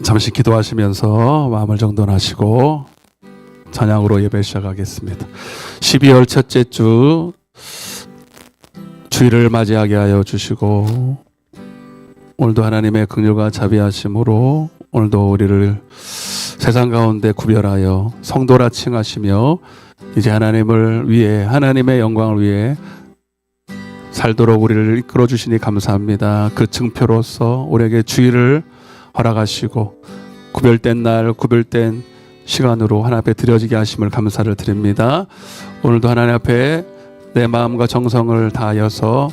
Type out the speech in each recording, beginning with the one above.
잠시 기도하시면서 마음을 정돈하시고 찬양으로 예배 시작하겠습니다. 12월 첫째 주 주일을 맞이하게 하여 주시고 오늘도 하나님의 긍휼과 자비하심으로 오늘도 우리를 세상 가운데 구별하여 성도라 칭하시며 이제 하나님을 위해 하나님의 영광을 위해 살도록 우리를 이끌어 주시니 감사합니다. 그 증표로서 우리에게 주일을 허락하시고 구별된 날 구별된 시간으로 하나님 앞에 드려지게 하심을 감사를 드립니다. 오늘도 하나님 앞에 내 마음과 정성을 다하여서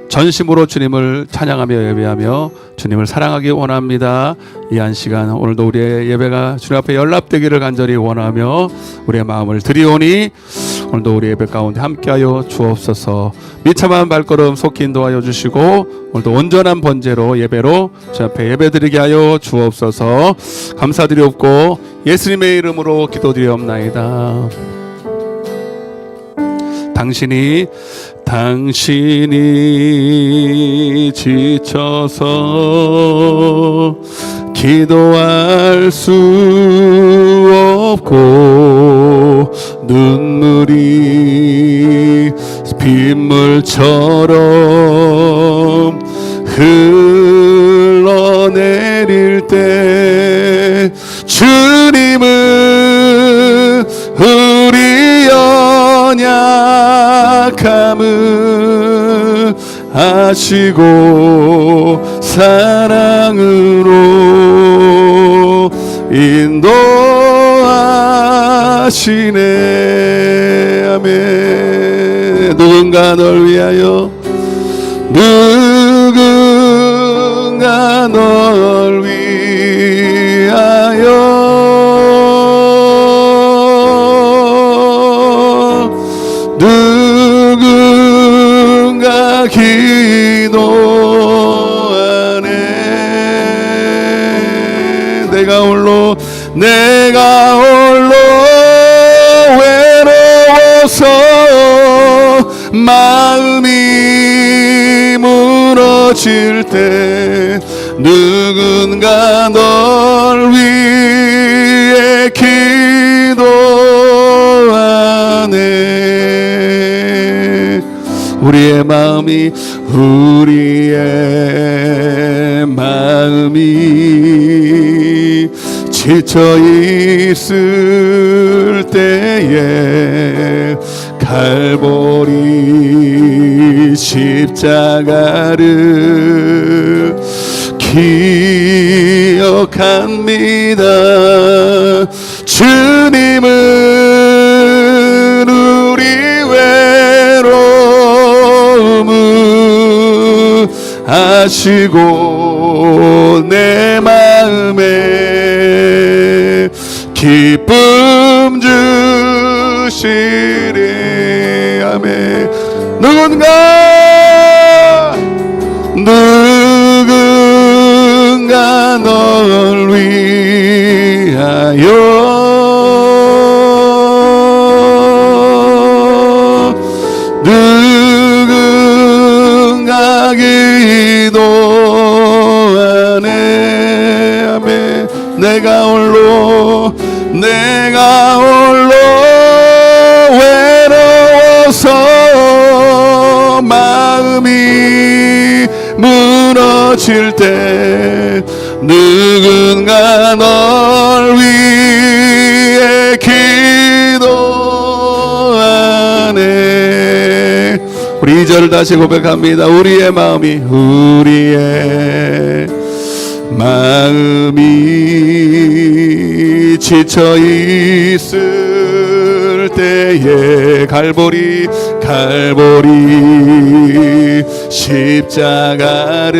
전심으로 주님을 찬양하며 예배하며 주님을 사랑하기 원합니다. 이 한 시간 오늘도 우리의 예배가 주님 앞에 연락되기를 간절히 원하며 우리의 마음을 드리오니 오늘도 우리 예배 가운데 함께하여 주옵소서. 미참한 발걸음 속히 인도하여 주시고 오늘도 온전한 번제로 예배로 주님 앞에 예배드리게 하여 주옵소서. 감사드리옵고 예수님의 이름으로 기도드리옵나이다. 당신이 지쳐서 기도할 수 없고 눈물이 빗물처럼 흘러내릴 때 주님은 우리 연약함을 아시고 사랑으로 인도하시네. 아멘. 누군가 널 위하여 누군가 널 위하여 누군가 기도하네. 내가 홀로 외로워서 마음이 무너질 때 누군가 널 위해 기도하네. 우리의 마음이 지쳐 있을 때에 갈보리 십자가를 기억합니다. 주님은 우리 외로움을 아시고 내 마음에 기쁨 주시리. 아멘. 누군가 널 위하여 누군가 기도하네. 아멘. 내가 홀로 외로워서 마음이 무너질 때 누군가 널 위해 기도하네. 우리 2절을 다시 고백합니다. 우리의 마음이 지쳐 있을 때에 갈보리 십자가를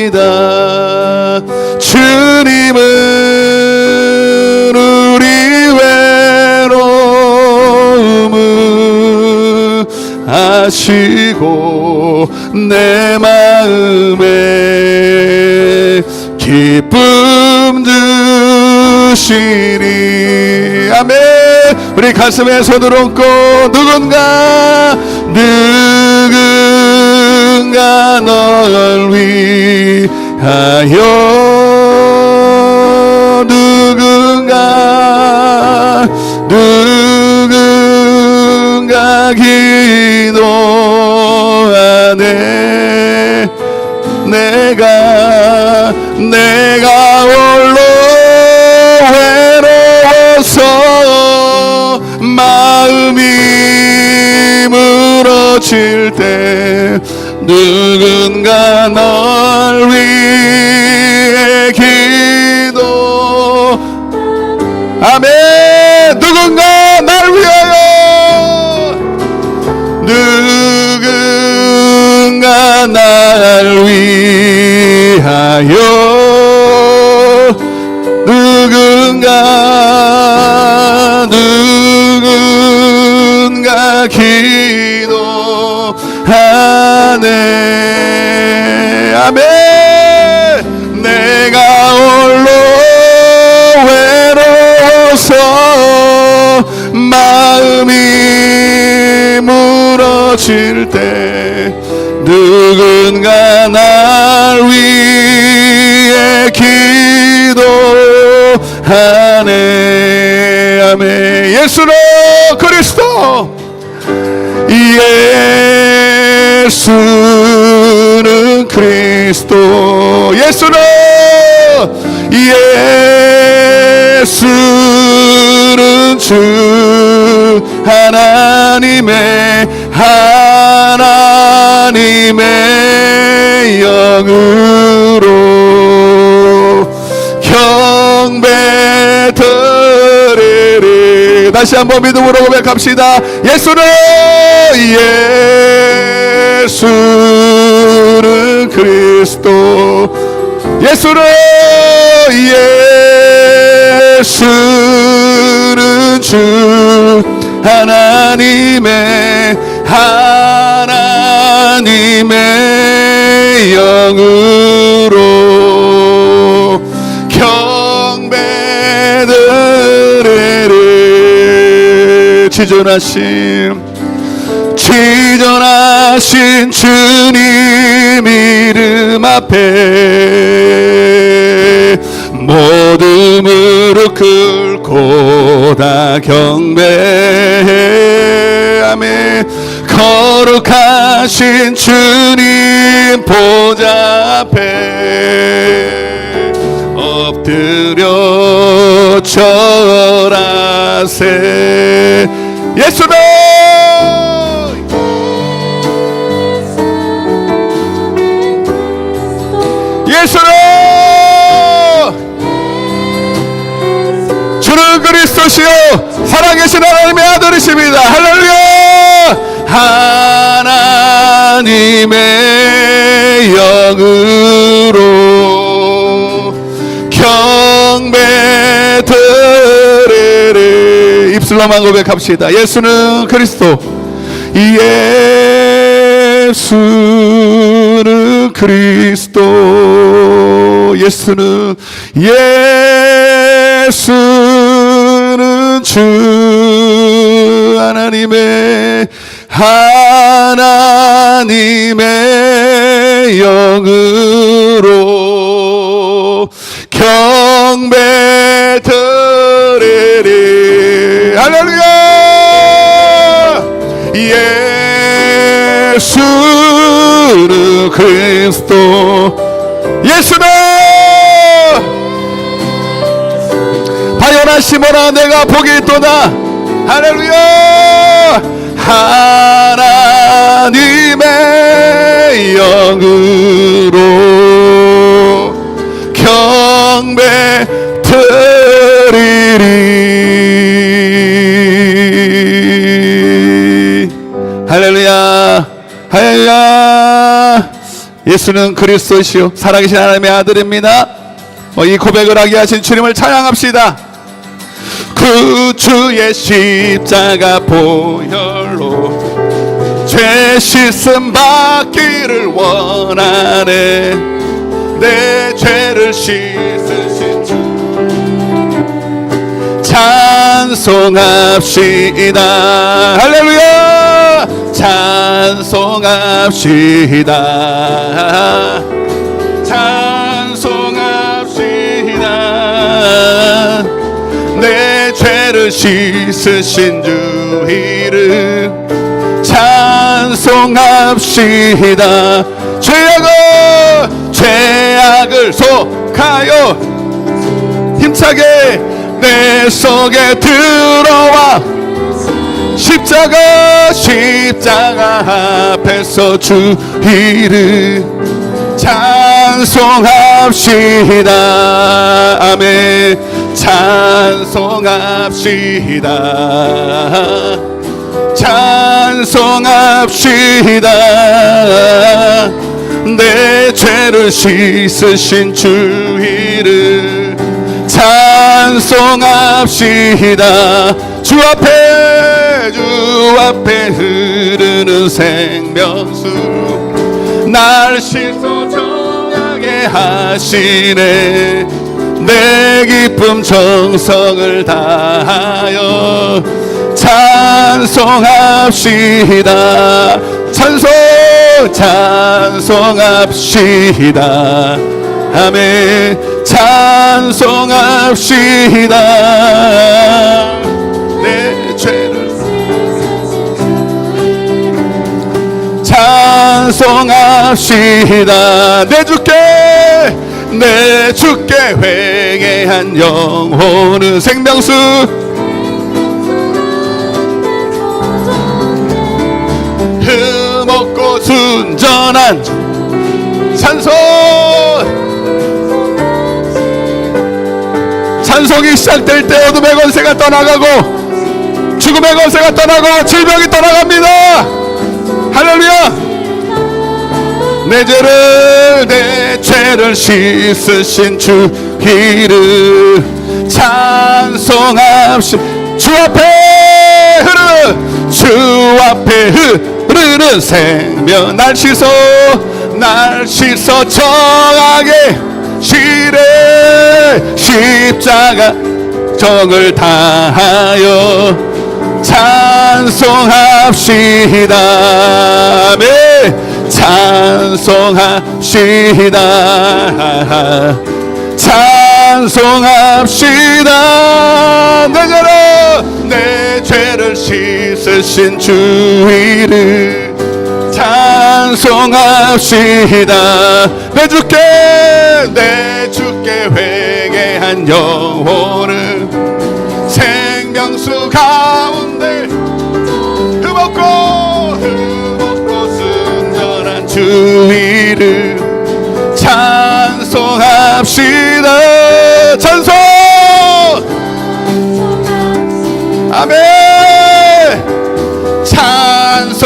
기억합니다. 주님은 우리 외로움을 아시고 내 마음에 기쁨 주시리. 아멘. 우리 가슴에 손을 얹고 누군가 널 위하여 누군가 기도하네. 내가 홀로 외로워서 마음이 무너질 때 누군가 널 위해 기도. 아멘. 누군가 날 위하여, 누군가 날 위하여, 누군가 기도하네. 아멘. 내가 홀로 외로워서 마음이 무너질 때 누군가 날 위해 기도하네. 아멘. 예수로 그리스도, 예수는 그리스도, 예수는 주 하나님의 영으로 경배드리리. 다시 한번 믿음으로 고백합시다. 예수는 그리스도, 예수는 주 하나님의 영으로 경배드리리. 지존하신 주님 이름 앞에 모두 무릎 꿇고 다 경배해. 아멘. 거룩하신 주님 보좌 앞에 엎드려 절하세. 예수는 주는 그리스도시요 살아계신 하나님의 아들이십니다. 할렐루야. 하나님의 영으로 경배드리리. 입술로만 고백합시다. 예수는 그리스도, 예수는 그리스도, 예수는 주 하나님의 영으로 경배드리리. 할렐루야. 예수는 그리스도, 예수는 바요나 시모나 내가 복이 있도다. 할렐루야. 하나님의 영으로 경배드리리. 할렐루야. 할렐루야. 예수는 그리스도시요 살아계신 하나님의 아들입니다. 이 고백을 하게 하신 주님을 찬양합시다. 그 주의 십자가 보혈로 죄 씻음 받기를 원하네. 내 죄를 씻으신 주 찬송합시다. 할렐루야. 찬송합시다. 찬송 내 죄를 씻으신 주 이름 찬송합시다. 죄악을 속하여 힘차게 내 속에 들어와 십자가 앞에서 주 이름 찬송합시다. 아멘. 찬송합시다. 찬송합시다. 내 죄를 씻으신 주 이름 찬송합시다. 주 앞에 흐르는 생명수 날 씻어 정하게 하시네. 내 기쁨 정성을 다하여 찬송합시다. 찬송합시다. 아멘. 찬송합시다. 내 죄를 찬송합시다. 내 주께 회개한 영혼은 생명수 흠없고 순전한 찬송이 시작될 때 어둠의 권세가 떠나가고 죽음의 권세가 떠나고 질병이 떠나갑니다. 할렐루야. 내 죄를 씻으신 주 이름 찬송합시다. 주 앞에 흐르는 생명 날 씻어 정하게 시래 십자가 정을 다하여 찬송합시다. 아멘. 찬송합시다. 찬송합시다. 내 죄를 씻으신 주 이름 찬송합시다. 내 주께 회개한 영혼은 생명수 가운데 흠없고 순전한 주 이름 찬송합시다. 찬송. 아멘. 찬송합시다.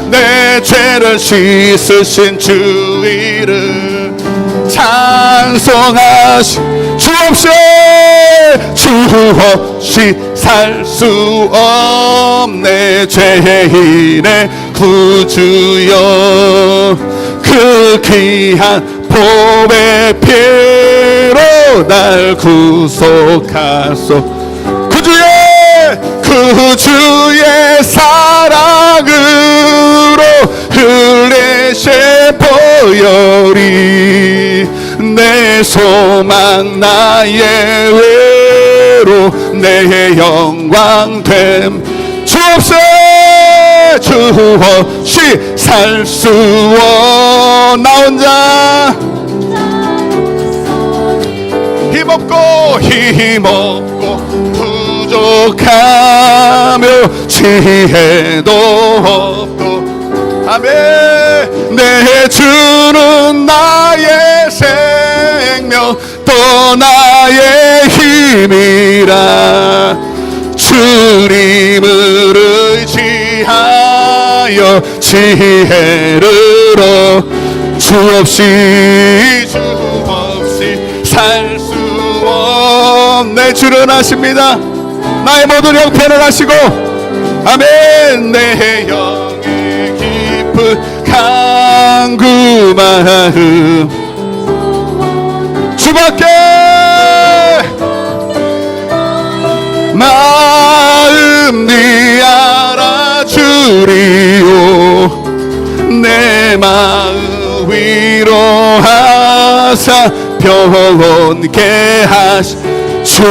내 죄를 씻으신 주 이름 찬송하시. 주 없이 살 수 없네. 죄인의 구주여 그 귀한 보배 피로 날 구속하소. 구주의 사랑으로 흘리신 보혈이 내 소망 나의 외로 내 영광됨. 주 없이 살 수 없. 나 혼자 힘없고 부족하며 지혜도 없고. 아멘. 내 주는 나의 생명 또 나의 힘이라. 주님을 의지하여 지혜를 얻어. 주 없이 살 수 없네. 주는 하십니다. 나의 모든 형편을 하시고. 아멘. 내 영의 깊은 간구 주밖에 마음 네 알아주리오. 내 마음 위로하사 온게 하시 주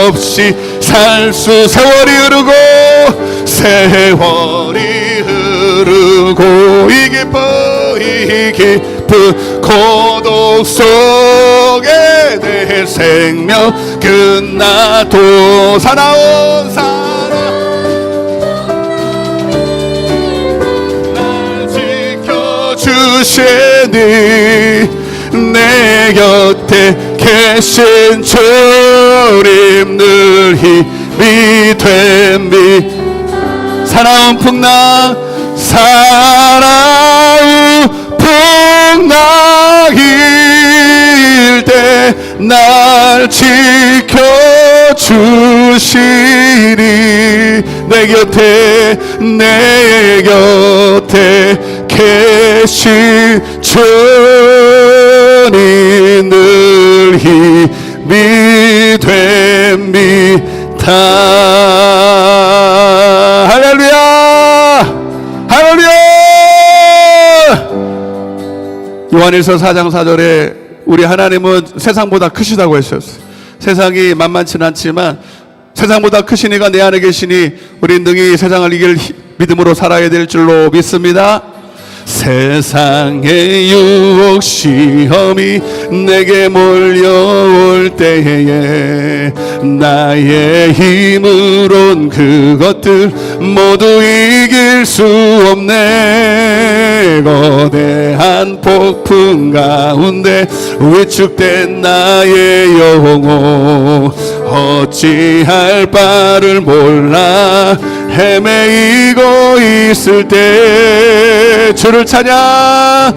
없이 살 수 세월이 흐르고 이 깊은 고독 속에 내 생명 끝나도 사나운 사랑 날 지켜주시니 내 곁에 계신 주님 늘 힘이 됨이 사나운 풍랑일 때 날 지켜주시니 내 곁에 계신 주님 늘 힘이 됩니다. 할렐루야 할렐루야. 요한일서 4장 4절에 우리 하나님은 세상보다 크시다고 했었어요. 세상이 만만치는 않지만 세상보다 크시니가 내 안에 계시니 우린 능히 세상을 이길 믿음으로 살아야 될 줄로 믿습니다. 세상의 유혹 시험이 내게 몰려올 때에 나의 힘으론 그것들 모두 이길 수 없네. 거대한 폭풍 가운데 위축된 나의 영혼 어찌할 바를 몰라 헤매이고 있을 때 주를 찬양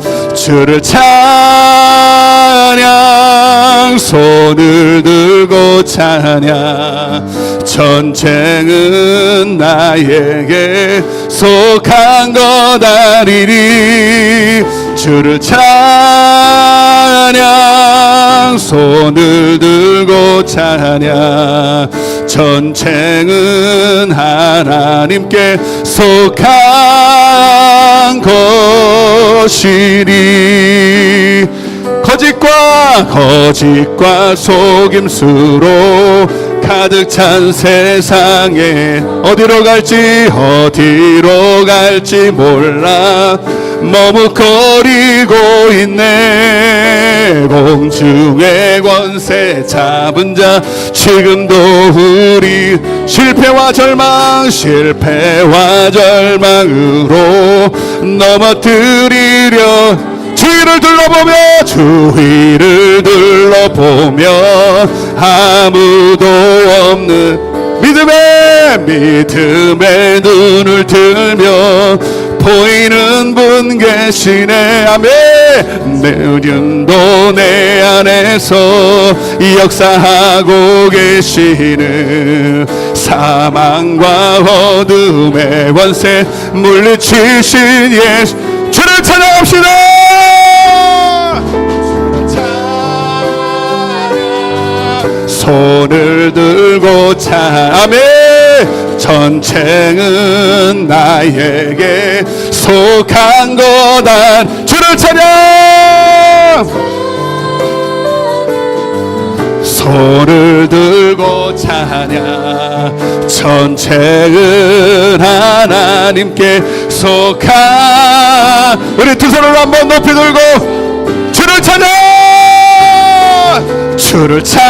손을 들고 찬양 전쟁은 나에게 속한 거다리니 주를 찬양 손을 들고 찬양 전쟁은 하나님께 속한 것이니 거짓과 속임수로 가득 찬 세상에 어디로 갈지 몰라 머뭇거리고 있네. 공중의 권세 잡은 자 지금도 우리 실패와 절망으로 넘어뜨리려 주위를 둘러보며 아무도 없는 믿음의 눈을 들며 보이는 분 계시네. 아멘. 내 은연도 내 안에서 역사하고 계시는 사망과 어둠의 권세 물리치신 예수 주를 찬양합시다. 손을 들고 아멘. 전쟁은 나에게 속한 거다. 주를 찬양. 손을 들고 찬양 전쟁은 하나님께 속한 우리 두 손을 한번 높이 들고 주를 찬양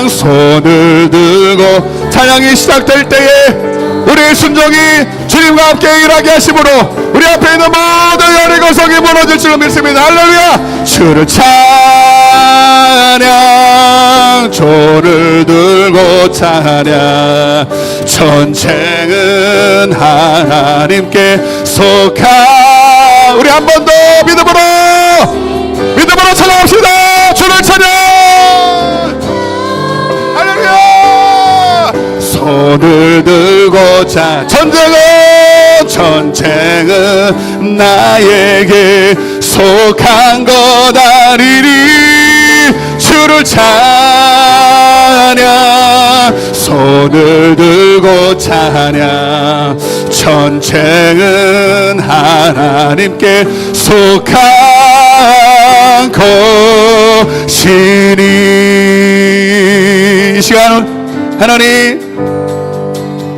손을 들고 찬양이 시작될 때에 우리의 순종이 주님과 함께 일하게 하심으로 우리 앞에 있는 모든 여리고성이 무너질 줄 믿습니다. 할렐루야. 주를 찬양 손을 들고 찬양 전쟁은 하나님께 속한 우리 한 번 더 믿음으로 찬양합시다. 주를 찬양 할렐루야. 손을 들고 전쟁은 나에게 속한 거다리니 주를 찬양 손을 들고 찬양. 전쟁은 하나님께 속한 것이니. 이 시간 하나님,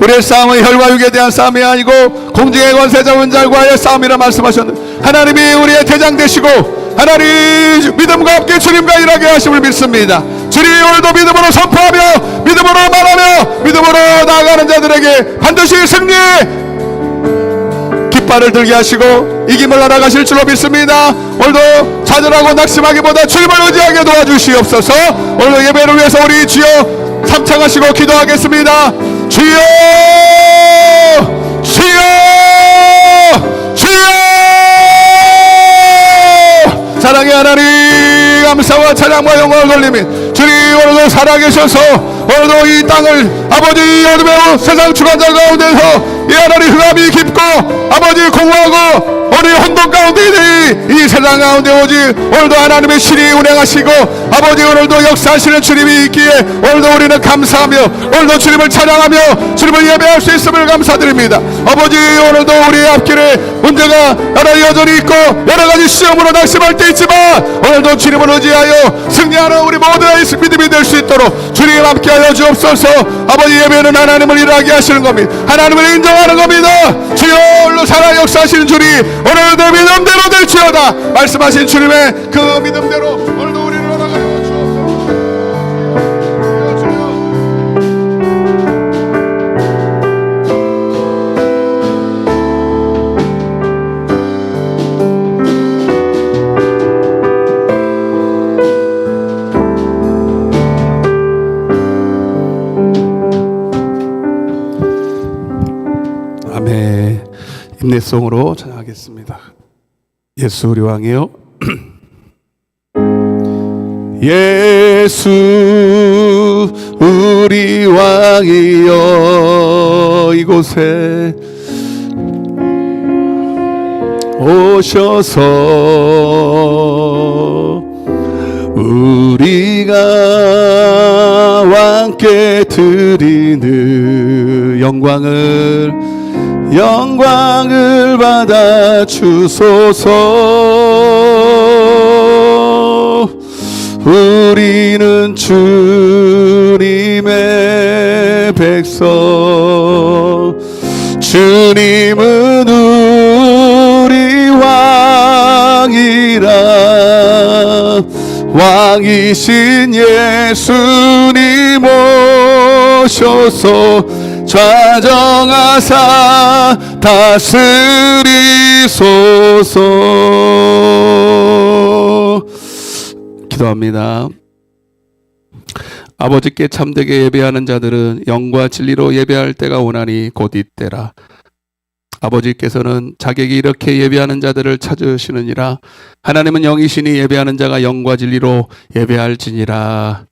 우리의 싸움은 혈과 육에 대한 싸움이 아니고 공중의 권세 잡은 자와의 싸움이라 말씀하셨는데, 하나님이 우리의 대장 되시고 하나님 믿음과 함께 주님과 일하게 하심을 믿습니다. 주님, 오늘도 믿음으로 선포하며 믿음으로 말하며 믿음으로 나아가는 자들에게 반드시 승리의 깃발을 들게 하시고 이김을 알아가실 줄로 믿습니다. 오늘도 좌절하고 낙심하기보다 주님을 의지하게 도와주시옵소서. 오늘도 예배를 위해서 우리 주여 삼창하시고 기도하겠습니다. 주여, 주여, 주여. 사랑의 하나님, 감사와 찬양과 영광을 돌리며 주님, 오늘도 살아계셔서 오늘도 이 땅을 아버지 어둠의 세상 주관자 가운데서 이 하나님 흑암이 깊고 아버지 공허하고 우리 혼돈 가운데 이 세상 가운데 오직 오늘도 하나님의 신이 운행하시고 아버지 오늘도 역사하시는 주님이 있기에 오늘도 우리는 감사하며 오늘도 주님을 찬양하며 주님을 예배할 수 있음을 감사드립니다. 아버지, 오늘도 우리의 앞길에 문제가 여전히 있고 여러가지 시험으로 낙심할 때 있지만 오늘도 주님을 의지하여 승리하는 우리 모두의 믿음이 될 수 있도록 주님 함께하여 주옵소서. 아버지, 예배는 하나님을 일하게 하시는 겁니다. 하나님을 인정하는 겁니다. 주여, 오늘도 살아 역사하시는 주님, 오늘도 믿음대로 될지어다 말씀하신 주님의 그 믿음대로 오늘도 우리를 허락하여 주옵소서. 아멘. 인내송으로 찬양하겠습니다. 예수 우리 왕이요. 예수 우리 왕이여, 이곳에 오셔서 우리가 왕께 드리는 영광을 받아 주소서. 우리는 주님의 백성, 주님은 우리 왕이라. 왕이신 예수님 오셔서 좌정하사 다스리소서. 기도합니다. 아버지께 참되게 예배하는 자들은 영과 진리로 예배할 때가 오나니 곧 이때라. 아버지께서는 자객이 이렇게 예배하는 자들을 찾으시느니라. 하나님은 영이시니 예배하는 자가 영과 진리로 예배할지니라.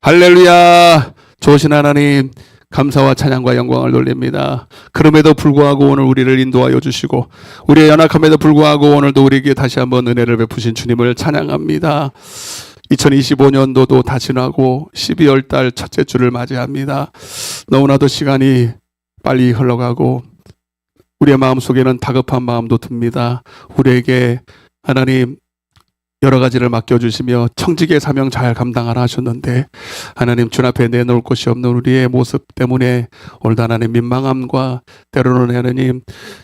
할렐루야. 좋으신 하나님, 감사와 찬양과 영광을 돌립니다. 그럼에도 불구하고 오늘 우리를 인도하여 주시고 우리의 연약함에도 불구하고 오늘도 우리에게 다시 한번 은혜를 베푸신 주님을 찬양합니다. 2025년도도 다 지나고 12월 달 첫째 주를 맞이합니다. 너무나도 시간이 빨리 흘러가고 우리의 마음속에는 다급한 마음도 듭니다. 우리에게 하나님 여러 가지를 맡겨주시며 청직의 사명 잘 감당하라 하셨는데 하나님 주 앞에 내놓을 곳이 없는 우리의 모습 때문에 오늘도 하나님 민망함과 때로는 하나님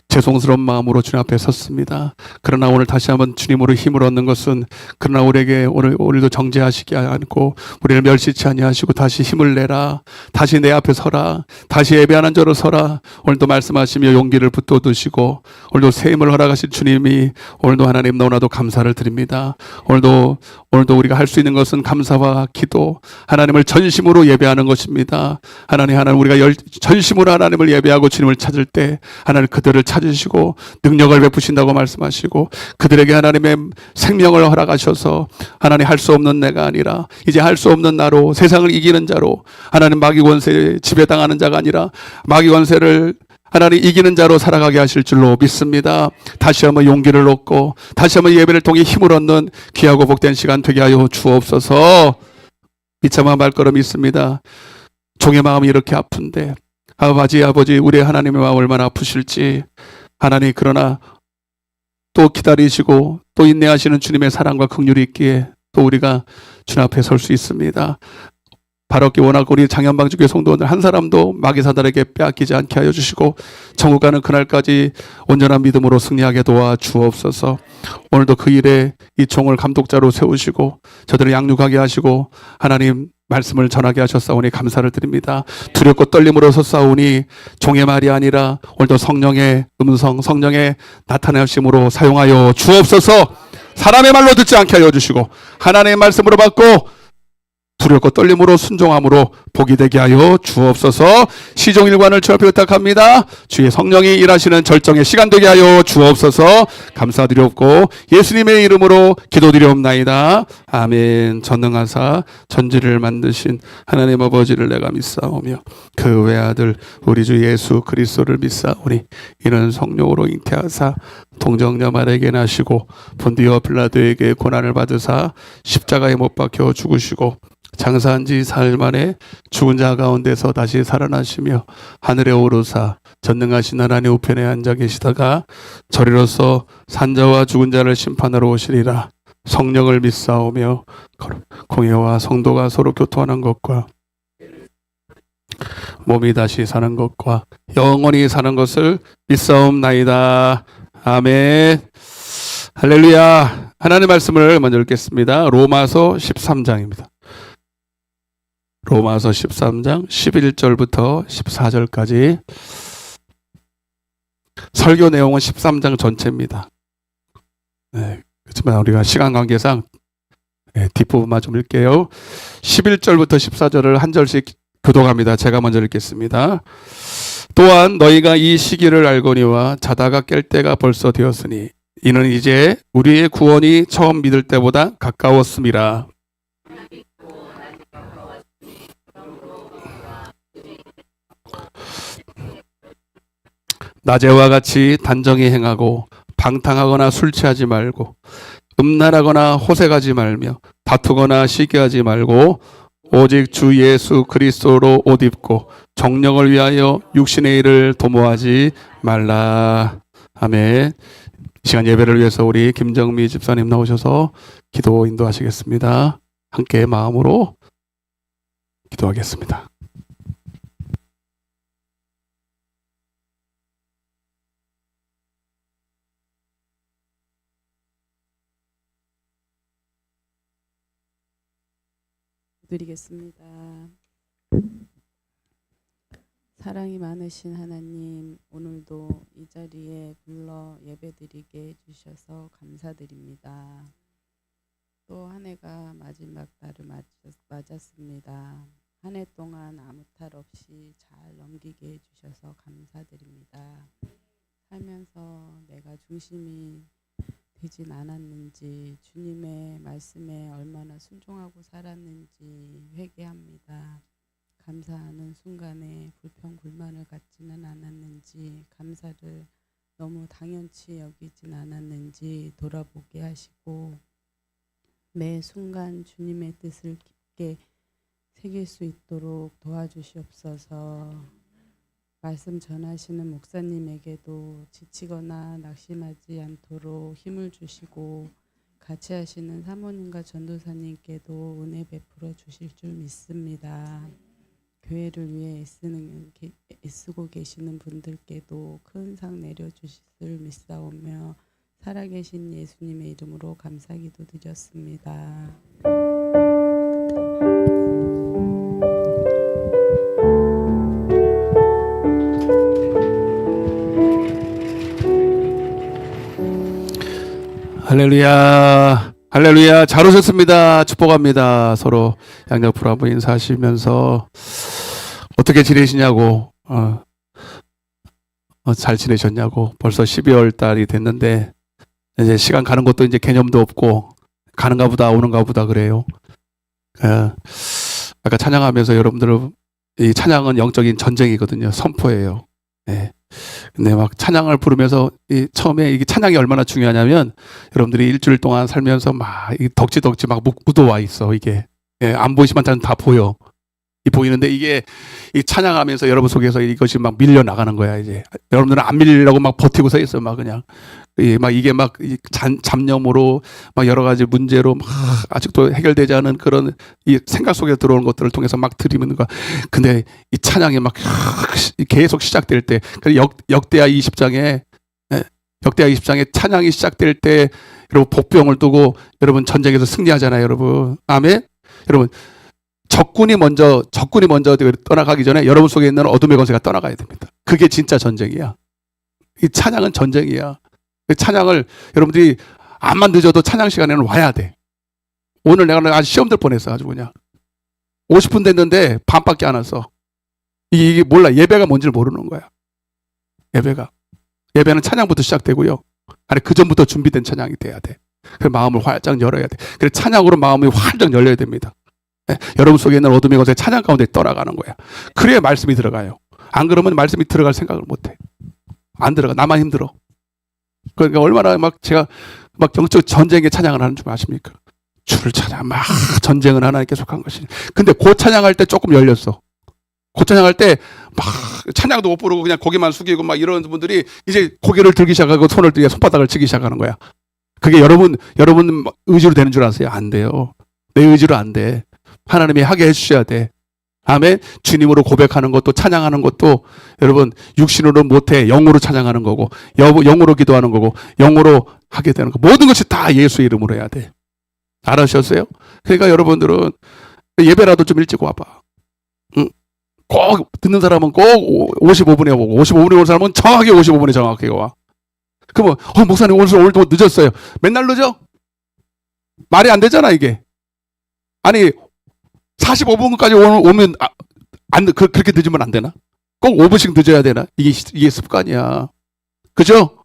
죄송스러운 마음으로 주 앞에 섰습니다. 그러나 오늘 다시 한번 주님으로 힘을 얻는 것은 그러나 우리에게 오늘도 정죄하시지 않고 우리를 멸시치 아니하시고 다시 힘을 내라, 다시 내 앞에 서라, 다시 예배하는 자로 서라. 오늘도 말씀하시며 용기를 붙돋으시고 오늘도 새 힘을 허락하신 주님이 오늘도 하나님 너무나도 감사를 드립니다. 오늘도 우리가 할 수 있는 것은 감사와 기도, 하나님을 전심으로 예배하는 것입니다. 하나님 우리가 전심으로 하나님을 예배하고 주님을 찾을 때 하나님 그들을 찾으시고 능력을 베푸신다고 말씀하시고 그들에게 하나님의 생명을 허락하셔서 하나님 할 수 없는 내가 아니라 이제 할 수 없는 나로 세상을 이기는 자로 하나님 마귀 권세에 지배당하는 자가 아니라 마귀 권세를 하나님 이기는 자로 살아가게 하실 줄로 믿습니다. 다시 한번 용기를 얻고 다시 한번 예배를 통해 힘을 얻는 귀하고 복된 시간 되게 하여 주옵소서. 비참한 발걸음이 있습니다. 종의 마음이 이렇게 아픈데 아버지 우리 하나님의 마음 얼마나 아프실지. 하나님 그러나 또 기다리시고 또 인내하시는 주님의 사랑과 긍휼이 있기에 또 우리가 주님 앞에 설 수 있습니다. 바롭게 원하고 우리 장현방주교 성도들 한 사람도 마귀사단에게 빼앗기지 않게 하여 주시고 천국 가는 그날까지 온전한 믿음으로 승리하게 도와 주옵소서. 오늘도 그 일에 이 종을 감독자로 세우시고 저들을 양육하게 하시고 하나님 말씀을 전하게 하셨사오니 감사를 드립니다. 두렵고 떨림으로 섰사오니 종의 말이 아니라 오늘도 성령의 음성, 성령의 나타나심으로 사용하여 주옵소서. 사람의 말로 듣지 않게 하여 주시고 하나님의 말씀으로 받고 두렵고 떨림으로 순종함으로 복이 되게 하여 주옵소서. 시종일관을 주 앞에 부탁합니다. 주의 성령이 일하시는 절정의 시간 되게 하여 주옵소서. 감사드렸고 예수님의 이름으로 기도드리옵나이다. 아멘. 전능하사 전지를 만드신 하나님 아버지를 내가 믿사오며 그 외아들 우리 주 예수 그리스도를 믿사오니 이는 성령으로 잉태하사 동정녀 마리아에게 나시고 본디오 빌라도에게 고난을 받으사 십자가에 못 박혀 죽으시고 장사한 지 사흘 만에 죽은 자 가운데서 다시 살아나시며 하늘에 오르사 전능하신 하나님 우편에 앉아 계시다가 저리로서 산자와 죽은 자를 심판하러 오시리라. 성령을 믿사오며 공예와 성도가 서로 교통하는 것과 몸이 다시 사는 것과 영원히 사는 것을 믿사옵나이다. 아멘. 할렐루야. 하나님의 말씀을 먼저 읽겠습니다. 로마서 13장입니다. 로마서 13장 11절부터 14절까지. 설교 내용은 13장 전체입니다. 네, 그렇지만 우리가 시간 관계상 뒷부분만 좀 읽게요. 11절부터 14절을 한 절씩 교독합니다. 제가 먼저 읽겠습니다. 또한 너희가 이 시기를 알거니와 자다가 깰 때가 벌써 되었으니 이는 이제 우리의 구원이 처음 믿을 때보다 가까웠음이라. 낮에와 같이 단정히 행하고 방탕하거나 술 취하지 말고 음란하거나 호색하지 말며 다투거나 시기하지 말고 오직 주 예수 그리스도로 옷 입고 정령을 위하여 육신의 일을 도모하지 말라. 아멘. 이 시간 예배를 위해서 우리 김정미 집사님 나오셔서 기도 인도하시겠습니다. 함께 마음으로 기도하겠습니다. 드리겠습니다. 사랑이 많으신 하나님, 오늘도 이 자리에 불러 예배드리게 해주셔서 감사드립니다. 또 한 해가 마지막 달을 맞았습니다. 한 해 동안 아무 탈 없이 잘 넘기게 해주셔서 감사드립니다. 살면서 내가 중심이 되진 않았는지, 주님의 말씀에 얼마나 순종하고 살았는지 회개합니다. 감사하는 순간에 불평불만을 갖지는 않았는지, 감사를 너무 당연치 여기진 않았는지 돌아보게 하시고 매 순간 주님의 뜻을 깊게 새길 수 있도록 도와주시옵소서. 말씀 전하시는 목사님에게도 지치거나 낙심하지 않도록 힘을 주시고 같이 하시는 사모님과 전도사님께도 은혜 베풀어 주실 줄 믿습니다. 교회를 위해 애쓰고 계시는 분들께도 큰 상 내려주실 줄 믿사오며 살아계신 예수님의 이름으로 감사기도 드렸습니다. 할렐루야. 할렐루야. 잘 오셨습니다. 축복합니다. 서로 양옆으로 한번 인사하시면서 어떻게 지내시냐고, 잘 지내셨냐고. 벌써 12월 달이 됐는데 이제 시간 가는 것도 이제 개념도 없고 가는가 보다 오는가 보다 그래요. 아까 찬양하면서 여러분들, 이 찬양은 영적인 전쟁이거든요. 선포예요. 네. 근데 막 찬양을 부르면서 처음에 이게 찬양이 얼마나 중요하냐면 여러분들이 일주일 동안 살면서 막 덕지덕지 막 묻어와 있어. 이게 안 보이지만 다 보여. 보이는데 이게 이 찬양하면서 여러분 속에서 이것이 막 밀려 나가는 거야. 이제 여러분들은 안 밀리려고 막 버티고 서 있어. 막 그냥 막 이게 막 잡념으로 막 여러 가지 문제로 막 아직도 해결되지 않은 그런 이 생각 속에 들어오는 것들을 통해서 막 들이미는 거야. 근데 이 찬양이 막 계속 시작될 때, 역대하 20장에 역대하 20장에 찬양이 시작될 때 여러분 복병을 두고 여러분 전쟁에서 승리하잖아요, 여러분. 아멘. 여러분 적군이 먼저 떠나가기 전에 여러분 속에 있는 어둠의 권세가 떠나가야 됩니다. 그게 진짜 전쟁이야. 이 찬양은 전쟁이야. 그 찬양을 여러분들이 암만 늦어도 찬양 시간에는 와야 돼. 오늘 내가 아주 시험 들 뻔했어. 아주 그냥 50분 됐는데 반밖에 안 왔어. 이게 몰라. 예배가 뭔지를 모르는 거야. 예배는 찬양부터 시작되고요. 아니 그 전부터 준비된 찬양이 돼야 돼. 그 마음을 활짝 열어야 돼. 그래서 찬양으로 마음이 활짝 열려야 됩니다. 네? 여러분 속에 있는 어둠의 것에 찬양 가운데 떠나가는 거야. 그래야 말씀이 들어가요. 안 그러면 말씀이 들어갈 생각을 못 해. 안 들어가. 나만 힘들어. 그러니까 얼마나 막 제가 막 영적 전쟁의 찬양을 하는 줄 아십니까? 주를 찾아 막 전쟁은 하나님께 속한 것이니. 근데 그 찬양할 때 조금 열렸어. 그 찬양할 때 막 찬양도 못 부르고 그냥 고개만 숙이고 막 이런 분들이 이제 고개를 들기 시작하고 손을 들게 손바닥을 치기 시작하는 거야. 그게 여러분 의지로 되는 줄 아세요? 안 돼요. 내 의지로 안 돼. 하나님이 하게 해주셔야 돼. 아멘. 주님으로 고백하는 것도 찬양하는 것도 여러분 육신으로 못해. 영으로 찬양하는 거고 영으로 기도하는 거고 영으로 하게 되는 거. 모든 것이 다 예수의 이름으로 해야 돼. 알아셨어요? 그러니까 여러분들은 예배라도 좀 일찍 와봐. 꼭 듣는 사람은 꼭 55분에 오고 55분에 오는 사람은 정확하게 55분에 정확하게 와. 그러면 목사님 오늘도 늦었어요. 맨날 늦어? 말이 안 되잖아 이게. 아니 45분까지 오면 그렇게 늦으면 안 되나? 꼭 5분씩 늦어야 되나? 이게 습관이야. 그죠?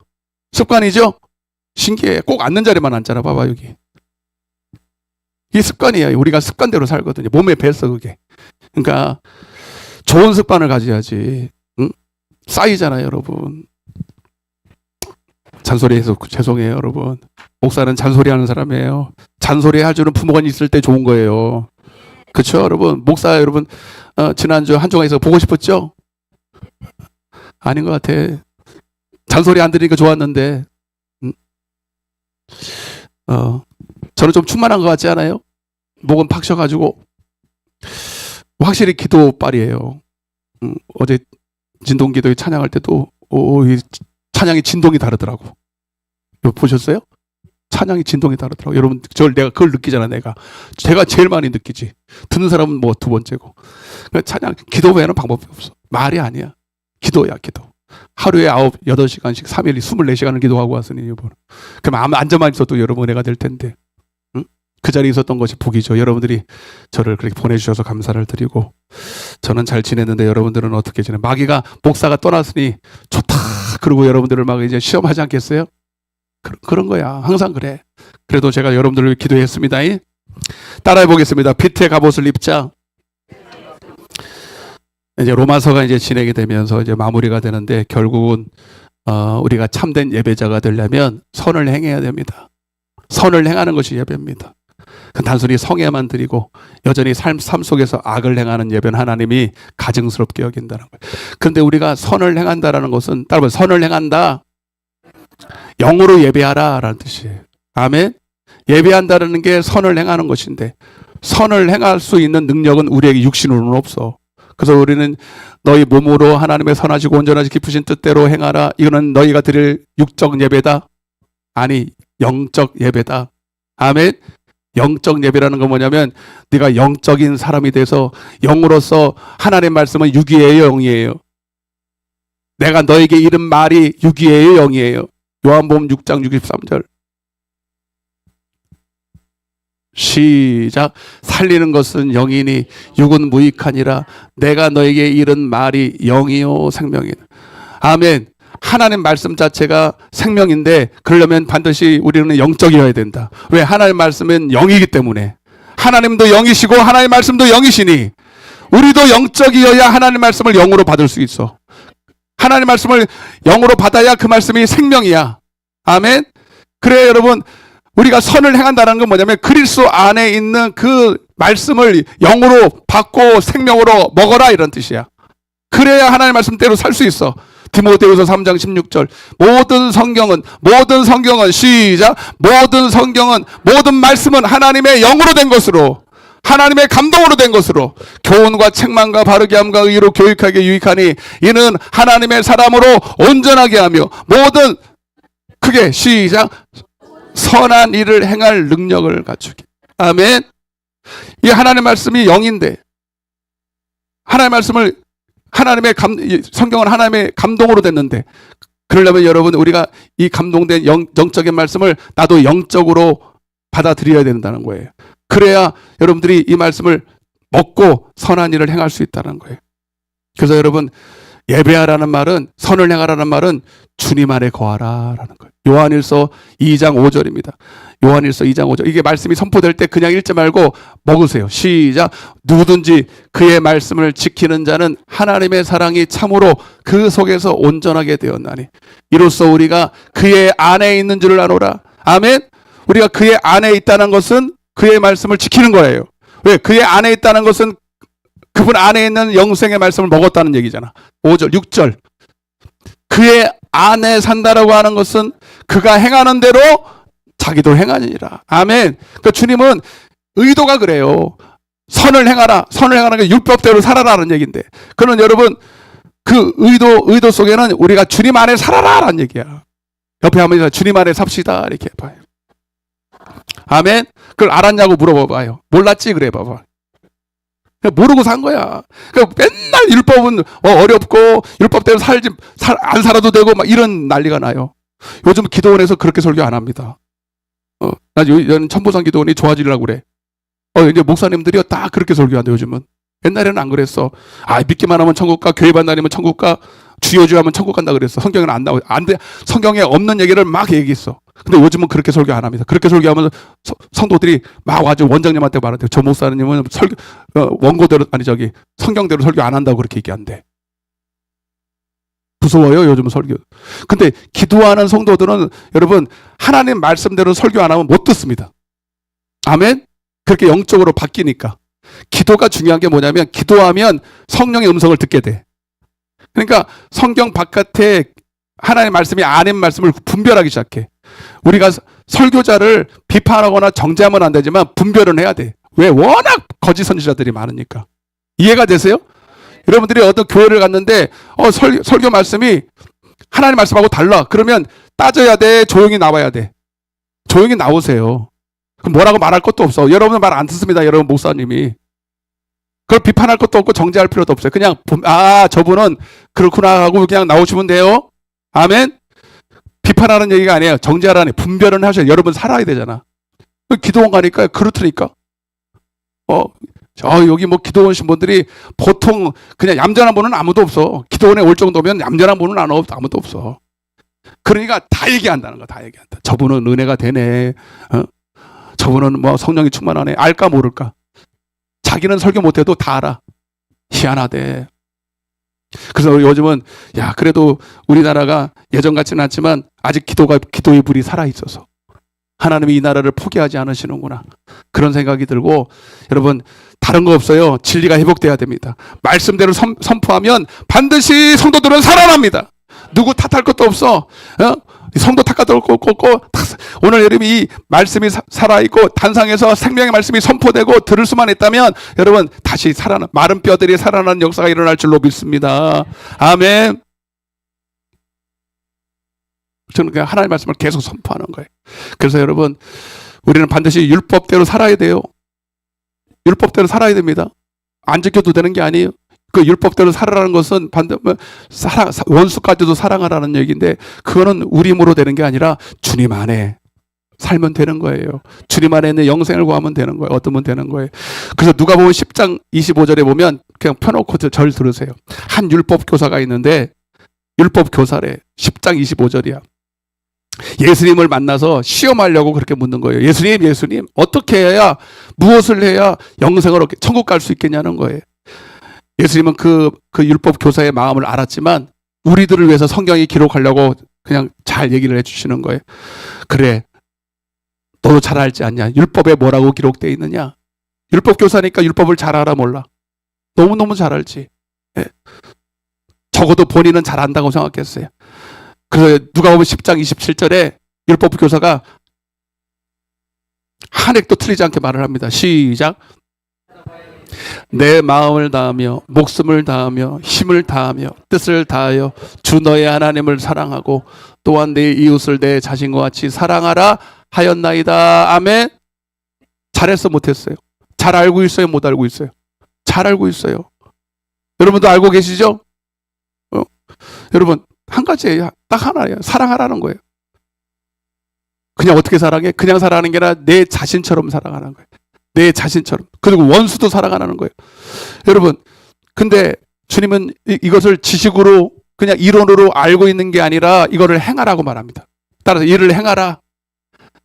습관이죠? 신기해. 꼭 앉는 자리만 앉잖아. 봐봐 여기. 이게 습관이야. 우리가 습관대로 살거든요. 몸에 뱄어 그게. 그러니까 좋은 습관을 가져야지. 응? 쌓이잖아요 여러분. 잔소리해서 죄송해요 여러분. 목사는 잔소리하는 사람이에요. 잔소리 해주는 부모가 있을 때 좋은 거예요. 그렇죠 여러분. 목사 여러분 지난주 한주간에서 보고 싶었죠? 아닌 것 같아. 잔소리 안 들으니까 좋았는데 저는 좀 충만한 것 같지 않아요? 목은 팍 쉬어가지고 확실히 기도빨이에요. 어제 진동기도에 찬양할 때도 이 찬양의 진동이 다르더라고. 보셨어요? 찬양의 진동이 다르더라고. 여러분 내가 그걸 느끼잖아. 제가 제일 많이 느끼지. 듣는 사람은 뭐 두 번째고. 찬양 기도 외에는 방법이 없어. 말이 아니야. 기도야 기도. 하루에 8시간씩 3일 24시간을 기도하고 왔으니 여러분. 그럼 아무 앉아만 있어도 여러분 은혜가 될 텐데. 응? 그 자리에 있었던 것이 복이죠. 여러분들이 저를 그렇게 보내주셔서 감사를 드리고 저는 잘 지냈는데 여러분들은 어떻게 지내? 마귀가 목사가 떠났으니 좋다. 그러고 여러분들을 막 이제 시험하지 않겠어요? 그런 거야. 항상 그래. 그래도 제가 여러분들을 위해 기도했습니다. 따라해 보겠습니다. 피트의 갑옷을 입자. 이제 로마서가 이제 진행이 되면서 이제 마무리가 되는데 결국은 우리가 참된 예배자가 되려면 선을 행해야 됩니다. 선을 행하는 것이 예배입니다. 단순히 성에만 드리고 여전히 삶 속에서 악을 행하는 예배는 하나님이 가증스럽게 여긴다는 거예요. 그런데 우리가 선을 행한다라는 것은 따로 선을 행한다. 영으로 예배하라 라는 뜻이에요. 아멘. 예배한다는 게 선을 행하는 것인데 선을 행할 수 있는 능력은 우리에게 육신으로는 없어. 그래서 우리는 너희 몸으로 하나님의 선하시고 온전하시 깊으신 뜻대로 행하라. 이거는 너희가 드릴 육적 예배다. 아니 영적 예배다. 아멘. 영적 예배라는 건 뭐냐면 네가 영적인 사람이 돼서 영으로서 하나님의 말씀은 육이에요 영이에요. 내가 너에게 이른 말이 육이에요 영이에요. 요한복음 6장 63절 시작. 살리는 것은 영이니 육은 무익하니라. 내가 너에게 이른 말이 영이요 생명이다. 아멘. 하나님 말씀 자체가 생명인데 그러려면 반드시 우리는 영적이어야 된다. 왜? 하나님 말씀은 영이기 때문에. 하나님도 영이시고 하나님 말씀도 영이시니 우리도 영적이어야 하나님 말씀을 영으로 받을 수 있어. 하나님 말씀을 영으로 받아야 그 말씀이 생명이야. 아멘. 그래 여러분 우리가 선을 행한다는 건 뭐냐면 그리스도 안에 있는 그 말씀을 영으로 받고 생명으로 먹어라 이런 뜻이야. 그래야 하나님의 말씀대로 살 수 있어. 디모데후서 3장 16절. 모든 성경은 시작. 모든 말씀은 하나님의 영으로 된 것으로, 하나님의 감동으로 된 것으로 교훈과 책망과 바르게 함과 의로 교육하게 유익하니 이는 하나님의 사람으로 온전하게 하며 모든 그게 시작 선한 일을 행할 능력을 갖추게. 아멘. 이 하나님의 말씀이 영인데 하나님의 말씀을 성경은 하나님의 감동으로 됐는데, 그러려면 여러분 우리가 이 감동된 영적인 말씀을 나도 영적으로 받아들여야 된다는 거예요. 그래야 여러분들이 이 말씀을 먹고 선한 일을 행할 수 있다는 거예요. 그래서 여러분 예배하라는 말은, 선을 행하라는 말은 주님 안에 거하라라는 거예요. 요한일서 2장 5절입니다. 요한일서 2장 5절. 이게 말씀이 선포될 때 그냥 읽지 말고 먹으세요. 시작. 누구든지 그의 말씀을 지키는 자는 하나님의 사랑이 참으로 그 속에서 온전하게 되었나니 이로써 우리가 그의 안에 있는 줄을 아노라. 아멘. 우리가 그의 안에 있다는 것은 그의 말씀을 지키는 거예요. 왜? 그의 안에 있다는 것은 그분 안에 있는 영생의 말씀을 먹었다는 얘기잖아. 5절, 6절. 그의 안에 산다라고 하는 것은 그가 행하는 대로 자기도 행하니라. 아멘. 그러니까 주님은 의도가 그래요. 선을 행하라. 선을 행하는 게 율법대로 살아라는 얘기인데. 그러면 여러분 그 의도 속에는 우리가 주님 안에 살아라라는 얘기야. 옆에 한번 주님 안에 삽시다 이렇게 봐요. 아멘. 그걸 알았냐고 물어봐봐요. 몰랐지 그래 봐봐. 모르고 산 거야. 그러니까 맨날 율법은 어렵고 율법대로 안 살아도 되고 막 이런 난리가 나요. 요즘 기도원에서 그렇게 설교 안 합니다. 난 천보산 기도원이 좋아지려고 그래. 이제 목사님들이 다 그렇게 설교한다 요즘은. 옛날에는 안 그랬어. 믿기만 하면 천국 가, 교회만 다니면 천국 가, 주여 하면 천국 간다 그랬어. 성경에는 안 나와. 안 돼. 성경에 없는 얘기를 막 얘기했어. 근데 요즘은 그렇게 설교 안 합니다. 그렇게 설교하면 성도들이 막 와서 원장님한테 말한대요. 저 목사님은 원고대로 성경대로 설교 안 한다고 그렇게 얘기한대. 무서워요 요즘 설교. 근데 기도하는 성도들은 여러분 하나님 말씀대로 설교 안 하면 못 듣습니다. 아멘. 그렇게 영적으로 바뀌니까. 기도가 중요한 게 뭐냐면 기도하면 성령의 음성을 듣게 돼. 그러니까 성경 바깥에 하나님의 말씀이 아닌 말씀을 분별하기 시작해. 우리가 설교자를 비판하거나 정죄하면 안 되지만 분별은 해야 돼. 왜? 워낙 거짓 선지자들이 많으니까. 이해가 되세요? 여러분들이 어떤 교회를 갔는데 설교 말씀이 하나님 말씀하고 달라. 그러면 따져야 돼? 조용히 나와야 돼? 조용히 나오세요. 그럼 뭐라고 말할 것도 없어. 여러분은 말 안 듣습니다. 여러분 목사님이. 그걸 비판할 것도 없고 정죄할 필요도 없어요. 그냥 저분은 그렇구나 하고 그냥 나오시면 돼요. 아멘. 비판하는 얘기가 아니에요. 정죄하라니. 분별은 하셔야 여러분 살아야 되잖아. 기도원 가니까 그렇다니까. 여기 뭐 기도원 신분들이 보통 그냥 얌전한 분은 아무도 없어. 기도원에 올 정도면 얌전한 분은 아무도 없어. 그러니까 다 얘기한다는 거. 다 얘기한다. 저분은 은혜가 되네. 저분은 뭐 성령이 충만하네. 알까 모를까. 자기는 설교 못해도 다 알아. 희한하대. 그래서 요즘은 그래도 우리나라가 예전 같지는 않지만 아직 기도의 불이 살아있어서 하나님이 이 나라를 포기하지 않으시는구나. 그런 생각이 들고 여러분 다른 거 없어요. 진리가 회복돼야 됩니다. 말씀대로 선포하면 반드시 성도들은 살아납니다. 누구 탓할 것도 없어. 성도 탓할 것도 없고 오늘 여러분 이 말씀이 살아있고 단상에서 생명의 말씀이 선포되고 들을 수만 있다면 여러분 다시 마른 뼈들이 살아나는 역사가 일어날 줄로 믿습니다. 아멘. 저는 그냥 하나님의 말씀을 계속 선포하는 거예요. 그래서 여러분 우리는 반드시 율법대로 살아야 돼요. 율법대로 살아야 됩니다. 안 지켜도 되는 게 아니에요. 그 율법대로 살아라는 것은 원수까지도 사랑하라는 얘기인데 그거는 우리 힘으로 되는 게 아니라 주님 안에 살면 되는 거예요. 주님 안에 있는 영생을 구하면 되는 거예요. 얻으면 되는 거예요. 그래서 누가복음 10장 25절에 보면 그냥 펴놓고 절 들으세요. 한 율법 교사가 있는데 율법 교사래. 10장 25절이야. 예수님을 만나서 시험하려고 그렇게 묻는 거예요. 예수님 어떻게 해야 무엇을 해야 영생을 얻게 천국 갈 수 있겠냐는 거예요. 예수님은 그 율법 교사의 마음을 알았지만 우리들을 위해서 성경이 기록하려고 그냥 잘 얘기를 해주시는 거예요. 그래 너도 잘 알지 않냐? 율법에 뭐라고 기록되어 있느냐? 율법 교사니까 율법을 잘 알아 몰라? 너무너무 잘 알지. 예. 적어도 본인은 잘 안다고 생각했어요. 그래서 누가복음 10장 27절에 율법 교사가 한 획도 틀리지 않게 말을 합니다. 시작. 내 마음을 다하며 목숨을 다하며 힘을 다하며 뜻을 다하여 주 너의 하나님을 사랑하고 또한 내 이웃을 내 자신과 같이 사랑하라 하였나이다. 아멘. 잘했어 못했어요? 잘 알고 있어요 못 알고 있어요? 잘 알고 있어요. 여러분도 알고 계시죠? 여러분 한 가지예요. 딱 하나예요. 사랑하라는 거예요. 그냥 어떻게 사랑해? 그냥 사랑하는 게 아니라 내 자신처럼 사랑하는 거예요. 내 자신처럼. 그리고 원수도 사랑하는 거예요. 여러분 근데 주님은 이것을 지식으로 그냥 이론으로 알고 있는 게 아니라 이거를 행하라고 말합니다. 따라서 이를 행하라.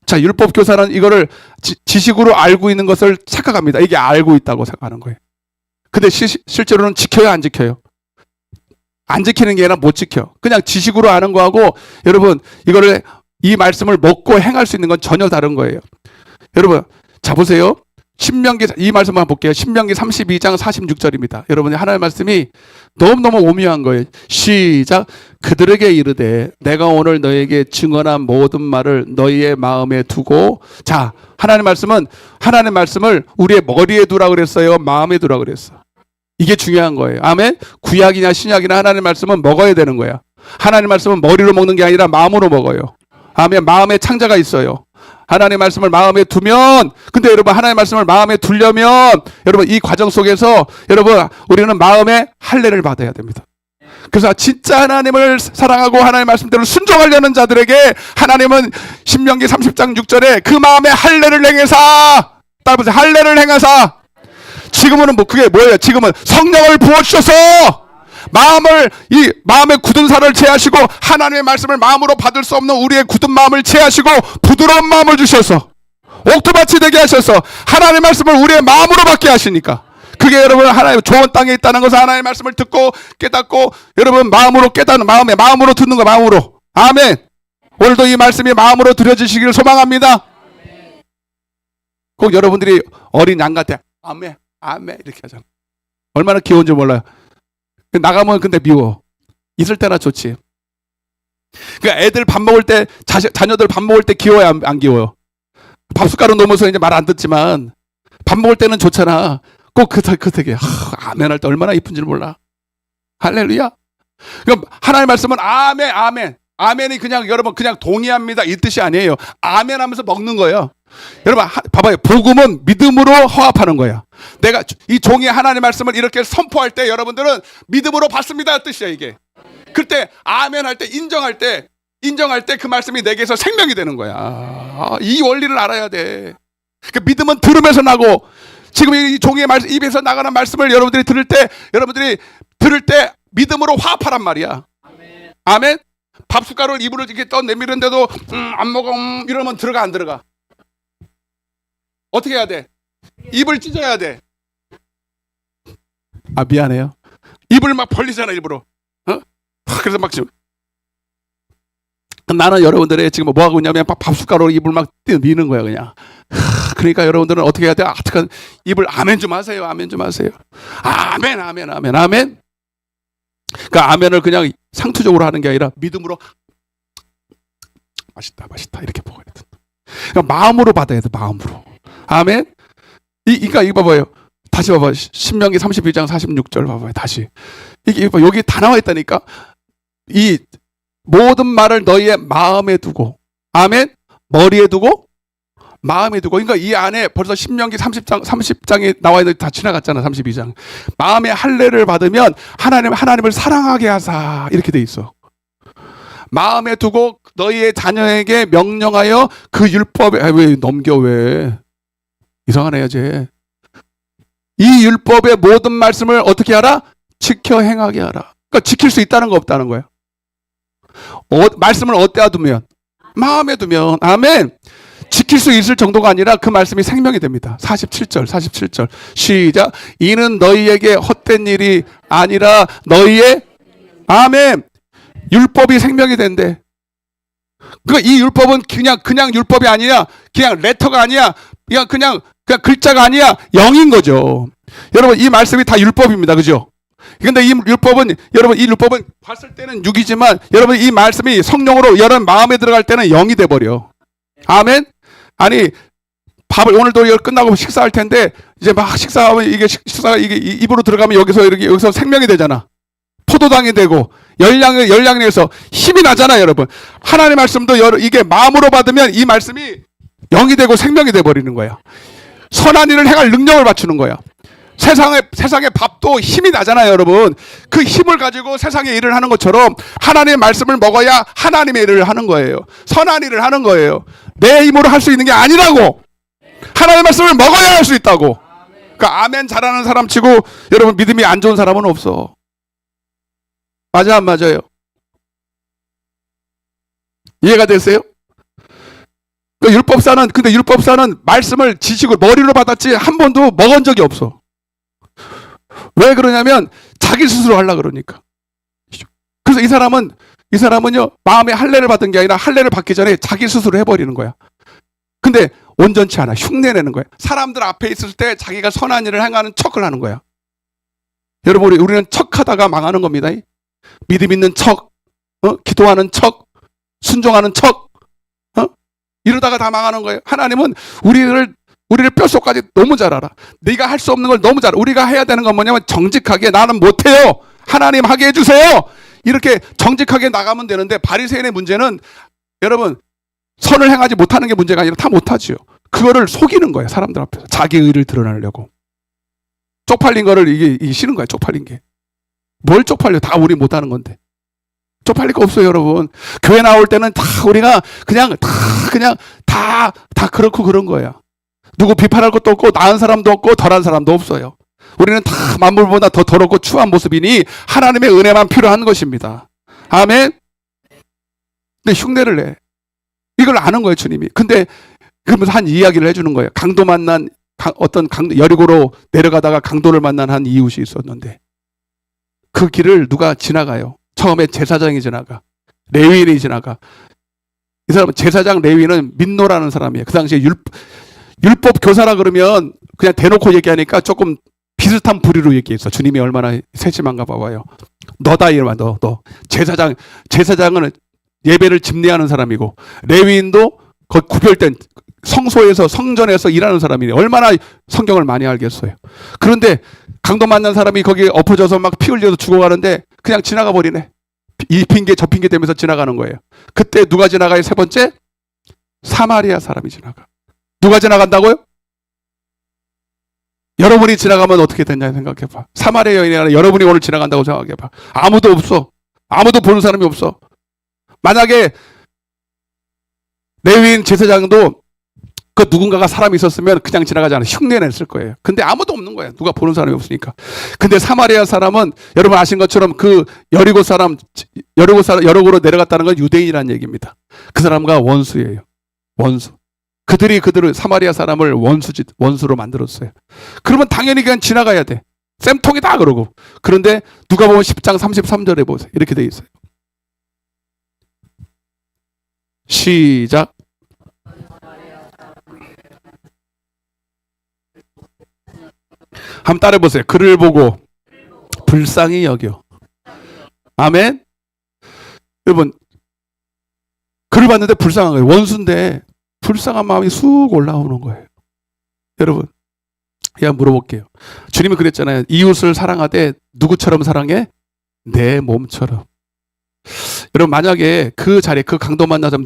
자, 율법 교사는 이거를 지식으로 알고 있는 것을 착각합니다. 이게 알고 있다고 생각하는 거예요. 근데 실제로는 지켜요 안 지켜요? 안 지키는 게 아니라 못 지켜. 그냥 지식으로 아는 거하고 여러분 이거를 이 말씀을 먹고 행할 수 있는 건 전혀 다른 거예요. 여러분 자 보세요. 신명기 이 말씀만 볼게요. 신명기 32장 46절입니다. 여러분이 하나님의 말씀이 너무너무 오묘한 거예요. 시작. 그들에게 이르되 내가 오늘 너에게 증언한 모든 말을 너희의 마음에 두고. 자, 하나님의 말씀을 우리의 머리에 두라 그랬어요? 마음에 두라 그랬어? 이게 중요한 거예요. 아멘. 구약이냐 신약이나 하나님의 말씀은 먹어야 되는 거야. 하나님의 말씀은 머리로 먹는 게 아니라 마음으로 먹어요. 아멘. 마음에 창자가 있어요. 하나님의 말씀을 마음에 두면, 근데 여러분 하나님의 말씀을 마음에 두려면 여러분 이 과정 속에서 여러분 우리는 마음에 할례를 받아야 됩니다. 그래서 진짜 하나님을 사랑하고 하나님의 말씀대로 순종하려는 자들에게 하나님은 신명기 30장 6절에 그 마음에 할례를 행하사, 따라보세요. 할례를 행하사. 지금은 뭐 그게 뭐예요? 지금은 성령을 부어주셔서 마음의 굳은 살을 제하시고 하나님의 말씀을 마음으로 받을 수 없는 우리의 굳은 마음을 제하시고 부드러운 마음을 주셔서 옥토밭이 되게 하셔서 하나님의 말씀을 우리의 마음으로 받게 하시니까 그게 여러분 하나님 좋은 땅에 있다는 것은 하나님의 말씀을 듣고 깨닫고 여러분 마음으로 깨닫는 마음으로 듣는 거 마음으로. 아멘. 오늘도 이 말씀이 마음으로 들여지시기를 소망합니다. 꼭 여러분들이 어린 양 같아. 아멘 아멘 이렇게 하잖아. 얼마나 귀여운지 몰라요. 나가면 근데 미워. 있을 때나 좋지. 그러니까 애들 밥 먹을 때 자녀들 밥 먹을 때 귀여워요 안 귀여워요? 밥숟가락 넘어서 이제 말 안 듣지만 밥 먹을 때는 좋잖아. 꼭 그 되게 아멘 할 때 얼마나 이쁜지 몰라. 할렐루야. 그럼 하나님의 말씀은 아멘 아멘. 아멘이 그냥 여러분 그냥 동의합니다 이 뜻이 아니에요. 아멘 하면서 먹는 거예요. 여러분 봐봐요. 복음은 믿음으로 화합하는 거야. 내가 이 종이 하나님의 말씀을 이렇게 선포할 때 여러분들은 믿음으로 받습니다 뜻이야 이게. 그때 아멘 할 때 인정할 때 그 말씀이 내게서 생명이 되는 거야. 이 원리를 알아야 돼. 그 믿음은 들으면서 나고 지금 이 종이의 말씀 입에서 나가는 말씀을 여러분들이 들을 때 믿음으로 화합하란 말이야. 아멘. 밥숟가락을 입으로 이렇게 떠내미는데도 안 먹어 이러면 들어가 안 들어가? 어떻게 해야 돼? 입을 찢어야 돼. 아 미안해요. 입을 막 벌리잖아 일부러. 그래서 막 지금 나는 여러분들의 지금 뭐 하고 있냐면 밥숟가락으로 입을 막 미는 거야 그냥. 그러니까 여러분들은 어떻게 해야 돼? 하여튼 입을 아멘 좀 하세요. 아멘 좀 하세요. 아멘 아멘 아멘 아멘. 그러니까 아멘을 그냥 상투적으로 하는 게 아니라 믿음으로 맛있다 이렇게 먹어야 돼. 그러니까 마음으로 받아야 돼. 마음으로. 아멘. 그러니까 이거 봐봐요. 다시 봐봐. 신명기 32장 46절 봐봐요. 다시. 이게 여기 다 나와 있다니까. 이 모든 말을 너희의 마음에 두고, 아멘. 머리에 두고, 마음에 두고. 그러니까 이 안에 벌써 신명기 30장이 나와 있는 다 지나갔잖아. 32장. 마음의 할례를 받으면 하나님을 사랑하게 하사 이렇게 돼 있어. 마음에 두고 너희의 자녀에게 명령하여 그 율법에 왜 넘겨 왜 이상하네 쟤. 이 율법의 모든 말씀을 어떻게 하라? 지켜 행하게 하라. 그러니까 지킬 수 있다는 거 없다는 거예요. 말씀을 어디다 두면? 마음에 두면. 아멘. 지킬 수 있을 정도가 아니라 그 말씀이 생명이 됩니다. 47절 시작. 이는 너희에게 헛된 일이 아니라 너희의 아멘 율법이 생명이 된대. 그러니까 이 율법은 그냥 율법이 아니야. 그냥 레터가 아니야. 그냥 글자가 아니야. 영인 거죠. 여러분, 이 말씀이 다 율법입니다. 그죠? 근데 이 율법은 봤을 때는 육이지만 여러분, 이 말씀이 성령으로 여러분 마음에 들어갈 때는 영이 돼 버려. 아멘. 아니, 밥을 오늘도 이거 끝나고 식사할 텐데 이제 막 식사하면 식사가 입으로 들어가면 여기서 생명이 되잖아. 포도당이 되고 열량이 돼서 힘이 나잖아요, 여러분. 하나님의 말씀도 이게 마음으로 받으면 이 말씀이 영이 되고 생명이 돼 버리는 거야. 선한 일을 행할 능력을 갖추는 거야. 세상의 밥도 힘이 나잖아요, 여러분. 그 힘을 가지고 세상의 일을 하는 것처럼 하나님의 말씀을 먹어야 하나님의 일을 하는 거예요. 선한 일을 하는 거예요. 내 힘으로 할 수 있는 게 아니라고. 하나님의 말씀을 먹어야 할 수 있다고. 그러니까 아멘 잘하는 사람 치고 여러분 믿음이 안 좋은 사람은 없어. 맞아, 안 맞아요? 이해가 되세요? 근데 율법사는 말씀을 지식으로 머리로 받았지 한 번도 먹은 적이 없어. 왜 그러냐면 자기 스스로 하려고 그러니까. 그래서 이 사람은요 마음에 할례를 받은 게 아니라 할례를 받기 전에 자기 스스로 해버리는 거야. 근데 온전치 않아. 흉내내는 거야. 사람들 앞에 있을 때 자기가 선한 일을 행하는 척을 하는 거야. 여러분, 우리는 척하다가 망하는 겁니다. 믿음 있는 척, 기도하는 척, 순종하는 척, 이러다가 다 망하는 거예요. 하나님은 우리를 뼛속까지 너무 잘 알아. 네가 할 수 없는 걸 너무 잘 알아. 우리가 해야 되는 건 뭐냐면 정직하게, 나는 못해요, 하나님 하게 해주세요, 이렇게 정직하게 나가면 되는데, 바리새인의 문제는 여러분 선을 행하지 못하는 게 문제가 아니라 다 못하지요. 그거를 속이는 거예요. 사람들 앞에서 자기 의를 드러내려고. 쪽팔린 거를 이게 싫은 거야. 쪽팔린 게. 뭘 쪽팔려? 다 우리 못하는 건데. 쪽팔릴 거 없어요, 여러분. 교회 나올 때는 다 우리가 그냥 다 그렇고 그런 거야. 누구 비판할 것도 없고 나은 사람도 없고 덜한 사람도 없어요. 우리는 다 만물보다 더 더럽고 추한 모습이니 하나님의 은혜만 필요한 것입니다. 아멘. 근데 흉내를 내. 이걸 아는 거예요, 주님이. 근데 그러면서 한 이야기를 해주는 거예요. 강도 만난 여리고로 내려가다가 강도를 만난 한 이웃이 있었는데 그 길을 누가 지나가요. 처음에 제사장이 지나가. 레위인이 지나가. 이 사람은 제사장 레위인은 민노라는 사람이에요. 그 당시에 율법 교사라 그러면 그냥 대놓고 얘기하니까 조금 비슷한 부류로 얘기했어. 주님이 얼마나 세심한가 봐봐요. 너다 이러면 너. 제사장은 예배를 집례하는 사람이고 레위인도 그 구별된 성소에서 성전에서 일하는 사람이네. 얼마나 성경을 많이 알겠어요. 그런데 강도 만난 사람이 거기에 엎어져서 막 피 흘려서 죽어가는데 그냥 지나가 버리네. 이 핑계 저 핑계 대면서 지나가는 거예요. 그때 누가 지나가요? 세 번째, 사마리아 사람이 지나가. 누가 지나간다고요? 여러분이 지나가면 어떻게 되냐 생각해봐. 사마리아 여인이 아니라 여러분이 오늘 지나간다고 생각해봐. 아무도 없어. 아무도 보는 사람이 없어. 만약에 레위인 제사장도 그 누군가가 사람이 있었으면 그냥 지나가지 않아 흉내냈을 거예요. 근데 아무도 없는 거예요. 누가 보는 사람이 없으니까. 근데 사마리아 사람은 여러분 아신 것처럼 그 여리고로 내려갔다는 건 유대인이라는 얘기입니다. 그 사람과 원수예요. 원수. 그들을 사마리아 사람을 원수로 만들었어요. 그러면 당연히 그냥 지나가야 돼. 쌤통이다 그러고. 그런데 누가 보면 10장 33절에 보세요. 이렇게 돼 있어요. 시작. 한번 따라해 보세요. 그를 보고 불쌍히 여겨. 아멘. 여러분, 그를 봤는데 불쌍한 거예요. 원수인데 불쌍한 마음이 쑥 올라오는 거예요. 여러분, 그냥 물어볼게요. 주님이 그랬잖아요. 이웃을 사랑하되 누구처럼 사랑해? 내 몸처럼. 여러분, 만약에 그 자리에 그 강도 만나서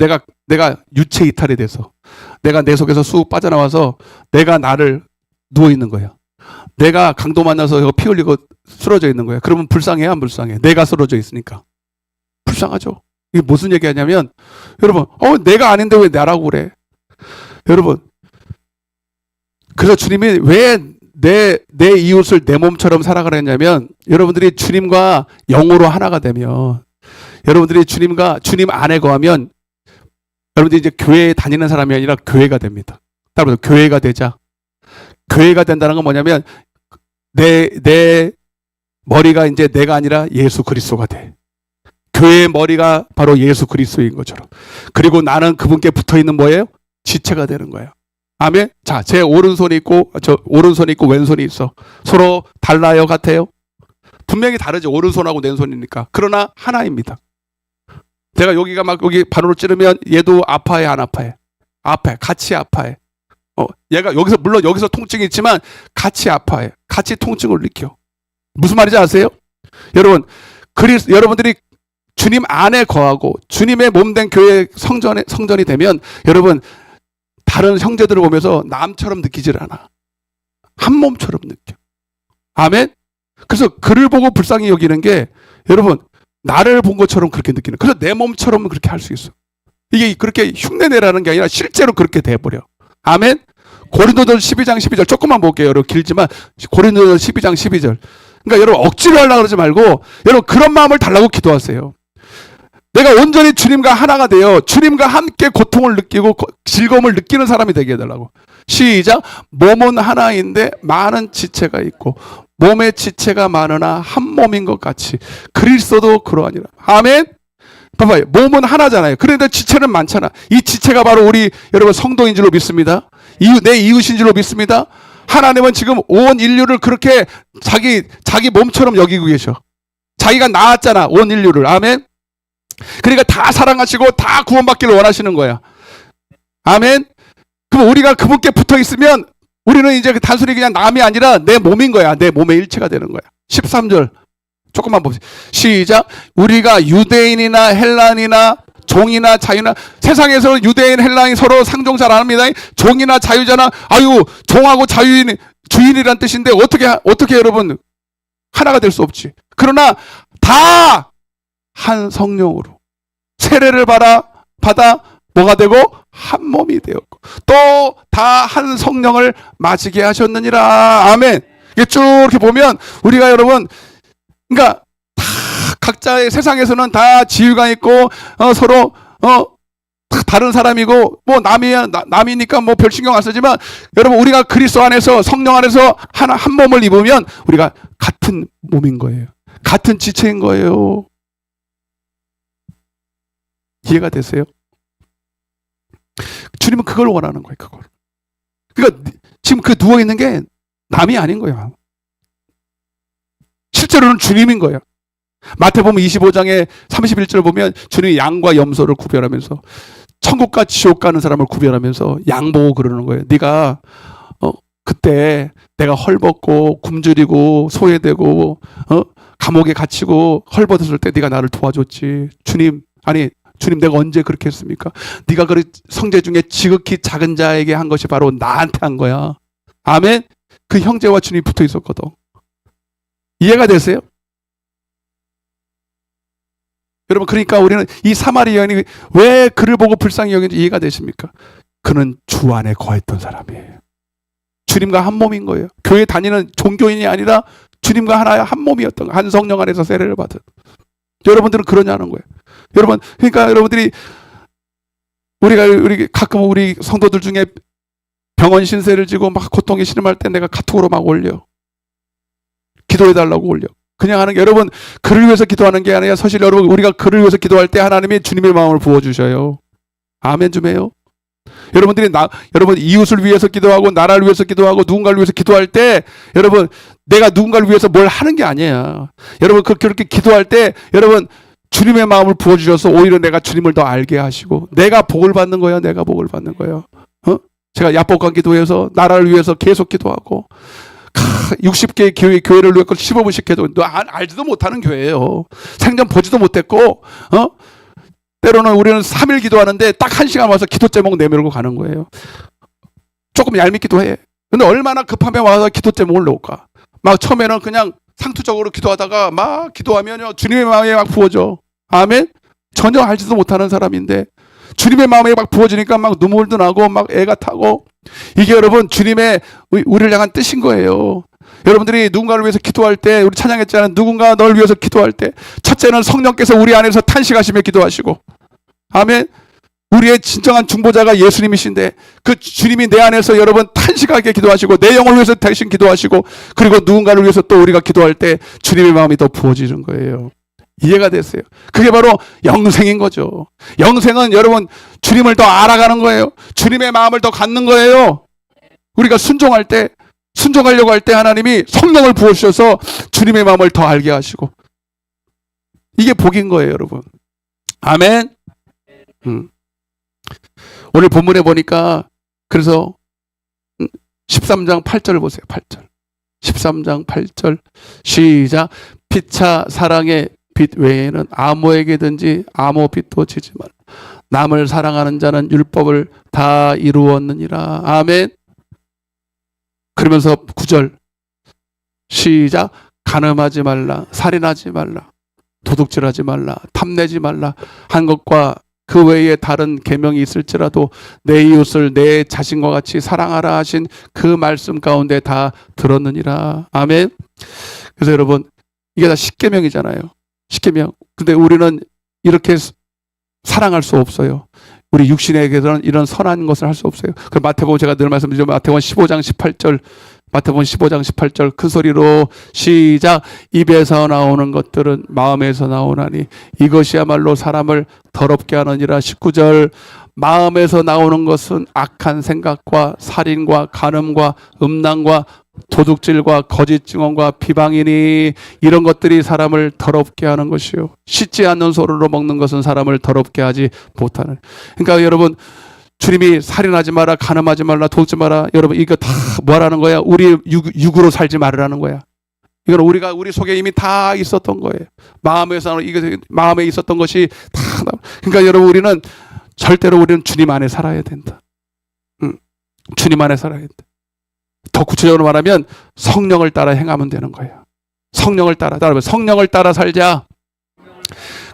내가 유체 이탈이 돼서 내가 내 속에서 쑥 빠져나와서 내가 나를 누워 있는 거예요. 내가 강도 만나서 피 흘리고 쓰러져 있는 거예요. 그러면 불쌍해요, 안 불쌍해? 내가 쓰러져 있으니까 불쌍하죠. 이게 무슨 얘기하냐면, 여러분, 내가 아닌데 왜 나라고 그래? 여러분, 그래서 주님이 왜 내 이웃을 내 몸처럼 살아가라 했냐면, 여러분들이 주님과 영으로 하나가 되면, 여러분들이 주님 안에 거하면 여러분들이 이제 교회에 다니는 사람이 아니라 교회가 됩니다. 따라서 교회가 되자. 교회가 된다는 건 뭐냐면 내 머리가 이제 내가 아니라 예수 그리스도가 돼. 교회의 머리가 바로 예수 그리스도인 것처럼. 그리고 나는 그분께 붙어 있는 뭐예요? 지체가 되는 거예요. 아멘. 자, 제 오른손이 있고 저 오른손이 있고 왼손이 있어. 서로 달라요, 같아요? 분명히 다르죠. 오른손하고 왼손이니까. 그러나 하나입니다. 제가 여기가 막 여기 바늘로 찌르면 얘도 아파해, 안 아파해? 아파해. 같이 아파해. 얘가 여기서 물론 여기서 통증이 있지만 같이 아파해. 같이 통증을 느껴. 무슨 말인지 아세요? 여러분, 여러분들이 주님 안에 거하고 주님의 몸된 교회 성전이 되면 여러분 다른 형제들을 보면서 남처럼 느끼질 않아. 한 몸처럼 느껴. 아멘? 그래서 그를 보고 불쌍히 여기는 게 여러분 나를 본 것처럼 그렇게 느끼는. 그래서 내 몸처럼 그렇게 할 수 있어. 이게 그렇게 흉내내라는 게 아니라 실제로 그렇게 돼버려. 아멘? 고린도전 12장 12절 조금만 볼게요. 여러분 길지만 고린도전 12장 12절. 그러니까 여러분 억지로 하려고 그러지 말고 여러분 그런 마음을 달라고 기도하세요. 내가 온전히 주님과 하나가 되어 주님과 함께 고통을 느끼고 즐거움을 느끼는 사람이 되게 해달라고. 시작. 몸은 하나인데 많은 지체가 있고 몸의 지체가 많으나 한 몸인 것 같이 그리스도도 그러하니라. 아멘. 봐봐요. 몸은 하나잖아요. 그런데 지체는 많잖아. 이 지체가 바로 우리 여러분 성도인 줄로 믿습니다. 내 이웃인 줄로 믿습니다. 하나님은 지금 온 인류를 그렇게 자기 몸처럼 여기고 계셔. 자기가 낳았잖아. 온 인류를. 아멘. 그러니까 다 사랑하시고 다 구원받기를 원하시는 거야. 아멘. 그럼 우리가 그분께 붙어 있으면 우리는 이제 단순히 그냥 남이 아니라 내 몸인 거야. 내 몸의 일체가 되는 거야. 13절 조금만 봅시다. 시작. 우리가 유대인이나 헬란이나 종이나 자유나, 세상에서 유대인 헬란이 서로 상종 잘 안 합니다. 종이나 자유잖아. 아유, 종하고 주인이란 뜻인데 어떻게 여러분 하나가 될 수 없지. 그러나 다 한 성령으로 세례를 받아 뭐가 되고 한 몸이 되었고 또 다 한 성령을 마시게 하셨느니라. 아멘. 이게 쭉 이렇게 보면 우리가 여러분 그러니까 다 각자의 세상에서는 다 지위가 있고 서로 다른 사람이고 뭐 남이니까 뭐 별 신경 안 쓰지만 여러분 우리가 그리스도 안에서 성령 안에서 한 몸을 입으면 우리가 같은 몸인 거예요. 같은 지체인 거예요. 이해가 되세요? 주님은 그걸 원하는 거예요. 그걸. 그러니까 지금 그 누워 있는 게 남이 아닌 거예요. 실제로는 주님인 거예요. 마태복음 25장에 31절 보면 주님이 양과 염소를 구별하면서 천국과 지옥 가는 사람을 구별하면서 양 보고 그러는 거예요. 네가 그때 내가 헐벗고 굶주리고 소외되고 감옥에 갇히고 헐벗었을 때 네가 나를 도와줬지. 주님 내가 언제 그렇게 했습니까? 네가 그 성제 중에 지극히 작은 자에게 한 것이 바로 나한테 한 거야. 아멘. 그 형제와 주님이 붙어 있었거든. 이해가 되세요? 여러분 그러니까 우리는 이 사마리아 여인이 왜 그를 보고 불쌍히 여기는지 이해가 되십니까? 그는 주 안에 거했던 사람이에요. 주님과 한 몸인 거예요. 교회 다니는 종교인이 아니라 주님과 하나의 한 몸이었던 거예요. 한 성령 안에서 세례를 받은. 여러분들은 그러냐는 거예요. 여러분 그러니까 여러분들이 우리 가끔 우리 성도들 중에 병원 신세를 지고 막 고통에 신음할 때 내가 카톡으로 막 올려. 기도해달라고 올려. 그냥 하는 게 여러분 그를 위해서 기도하는 게 아니라 사실 여러분 우리가 그를 위해서 기도할 때 하나님이 주님의 마음을 부어주셔요. 아멘 좀 해요. 여러분들이 여러분 이웃을 위해서 기도하고 나라를 위해서 기도하고 누군가를 위해서 기도할 때 여러분 내가 누군가를 위해서 뭘 하는 게 아니에요. 여러분 그렇게 기도할 때 여러분 주님의 마음을 부어주셔서 오히려 내가 주님을 더 알게 하시고 내가 복을 받는 거예요. 내가 복을 받는 거예요. 제가 야복강 기도해서 나라를 위해서 계속 기도하고 60개의 교회를 위해서 15분씩 해도 너 알지도 못하는 교회예요. 생전 보지도 못했고 때로는 우리는 3일 기도하는데 딱 1시간 와서 기도 제목 내밀고 가는 거예요. 조금 얄밉기도 해. 근데 얼마나 급하면 와서 기도 제목을 놓을까. 막 처음에는 그냥 상투적으로 기도하다가 막 기도하면요 주님의 마음에 막 부어져. 아멘. 전혀 알지도 못하는 사람인데 주님의 마음에 막 부어지니까 막 눈물도 나고 막 애가 타고 이게 여러분 주님의 우리를 향한 뜻인 거예요. 여러분들이 누군가를 위해서 기도할 때 우리 찬양했잖아요. 누군가 널 위해서 기도할 때 첫째는 성령께서 우리 안에서 탄식하시며 기도하시고 아멘. 우리의 진정한 중보자가 예수님이신데 그 주님이 내 안에서 여러분 탄식하게 기도하시고 내 영을 위해서 대신 기도하시고 그리고 누군가를 위해서 또 우리가 기도할 때 주님의 마음이 더 부어지는 거예요. 이해가 됐어요. 그게 바로 영생인 거죠. 영생은 여러분 주님을 더 알아가는 거예요. 주님의 마음을 더 갖는 거예요. 우리가 순종하려고 할 때 하나님이 성령을 부어주셔서 주님의 마음을 더 알게 하시고, 이게 복인 거예요, 여러분. 아멘. 오늘 본문에 보니까 그래서 13장 8절을 보세요. 8절. 13장 8절 시작. 피차 사랑의 빛 외에는 아무에게든지 아무 빛도 지지 말라. 남을 사랑하는 자는 율법을 다 이루었느니라. 아멘. 그러면서 9절 시작. 간음하지 말라, 살인하지 말라, 도둑질하지 말라, 탐내지 말라 한 것과 그 외에 다른 계명이 있을지라도 내 이웃을 내 자신과 같이 사랑하라 하신 그 말씀 가운데 다 들었느니라. 아멘. 그래서 여러분 이게 다 십계명이잖아요. 십계명. 근데 우리는 이렇게 사랑할 수 없어요. 우리 육신에게서는 이런 선한 것을 할 수 없어요. 그 마태복음 제가 늘 말씀드리죠. 마태복음 15장 18절. 마태복음 15장 18절 큰 소리로 시작. 입에서 나오는 것들은 마음에서 나오나니 이것이야말로 사람을 더럽게 하느니라. 19절 마음에서 나오는 것은 악한 생각과 살인과 간음과 음란과 도둑질과 거짓 증언과 비방이니 이런 것들이 사람을 더럽게 하는 것이요 씻지 않는 소리로 먹는 것은 사람을 더럽게 하지 못하는. 그러니까 여러분 주님이 살인하지 마라, 간음하지 말라, 도둑질 마라. 여러분 이거 다 뭐라는 거야? 우리 육으로 살지 말으라는 거야. 이건 우리 속에 이미 다 있었던 거예요. 마음에 있었던 것이 다. 그러니까 여러분 우리는 절대로 주님 안에 살아야 된다. 주님 안에 살아야 된다. 더 구체적으로 말하면 성령을 따라 행하면 되는 거예요. 성령을 따라 살자.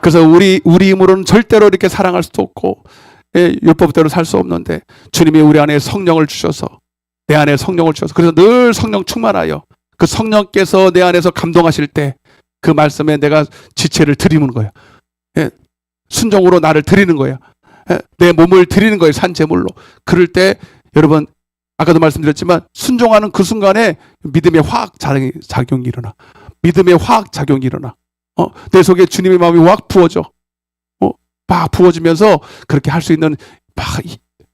그래서 우리 힘으로는 절대로 이렇게 사랑할 수도 없고 율법대로 살 수 없는데 주님이 우리 안에 성령을 주셔서 내 안에 성령을 주셔서 그래서 늘 성령 충만하여 그 성령께서 내 안에서 감동하실 때 그 말씀에 내가 지체를 드리는 거예요. 순종으로 나를 드리는 거예요. 내 몸을 드리는 거예요. 산제물로. 그럴 때 여러분 아까도 말씀드렸지만 순종하는 그 순간에 믿음의 화학작용이 일어나. 믿음의 화학작용이 일어나. 내 속에 주님의 마음이 확 부어져. 막 부어지면서 그렇게 할 수 있는 막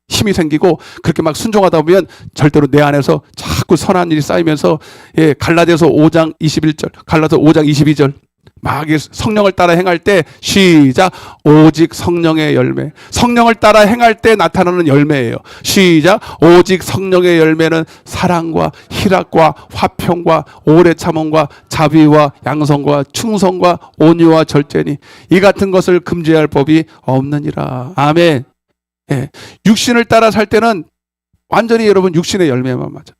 힘이 생기고 그렇게 막 순종하다 보면 절대로 내 안에서 자꾸 선한 일이 쌓이면서 갈라디아서 5장 21절, 갈라디아서 5장 22절 막 성령을 따라 행할 때 시작. 오직 성령의 열매. 성령을 따라 행할 때 나타나는 열매예요. 시작. 오직 성령의 열매는 사랑과 희락과 화평과 오래 참음과 자비와 양성과 충성과 온유와 절제니 이 같은 것을 금지할 법이 없느니라. 아멘. 육신을 따라 살 때는 완전히 여러분 육신의 열매만 맞아.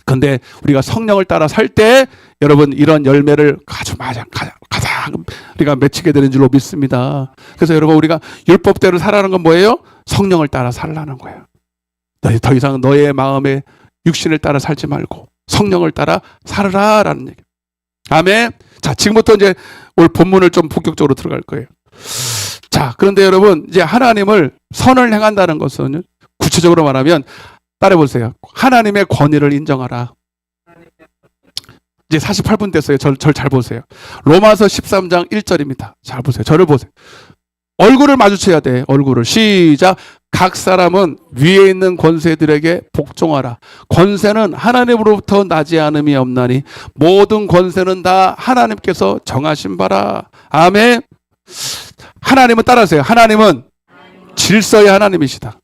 근데 우리가 성령을 따라 살 때 여러분 이런 열매를 가장 우리가 맺히게 되는 줄로 믿습니다. 그래서 여러분 우리가 율법대로 살아가는 건 뭐예요? 성령을 따라 살라는 거예요. 더 이상 너의 마음에 육신을 따라 살지 말고 성령을 따라 살아라라는 얘기. 아멘. 자, 지금부터 이제 오늘 본문을 좀 본격적으로 들어갈 거예요. 자, 그런데 여러분 이제 하나님을 선을 행한다는 것은 구체적으로 말하면 따라해보세요. 하나님의 권위를 인정하라. 이제 48분 됐어요. 절 잘 보세요. 로마서 13장 1절입니다. 잘 보세요. 저를 보세요. 얼굴을 마주쳐야 돼. 얼굴을. 시작. 각 사람은 위에 있는 권세들에게 복종하라. 권세는 하나님으로부터 나지 않음이 없나니 모든 권세는 다 하나님께서 정하신 바라. 아멘. 하나님은 따라하세요. 하나님은 질서의 하나님이시다.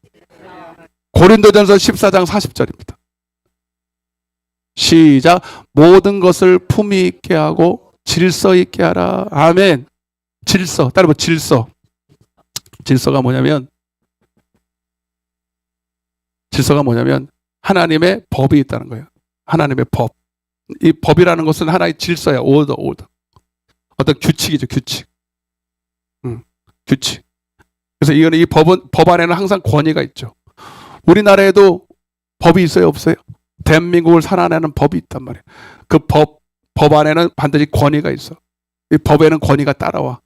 고린도전서 14장 40절입니다. 시작. 모든 것을 품위 있게 하고 질서 있게 하라. 아멘. 질서. 따라해 질서. 질서가 뭐냐면 하나님의 법이 있다는 거예요. 하나님의 법. 이 법이라는 것은 하나의 질서야. 오더. 어떤 규칙이죠. 규칙. 규칙. 그래서 이 법 안에는 항상 권위가 있죠. 우리나라에도 법이 있어요, 없어요? 대한민국을 살아내는 법이 있단 말이에요. 그 법 안에는 반드시 권위가 있어. 이 법에는 권위가 따라와.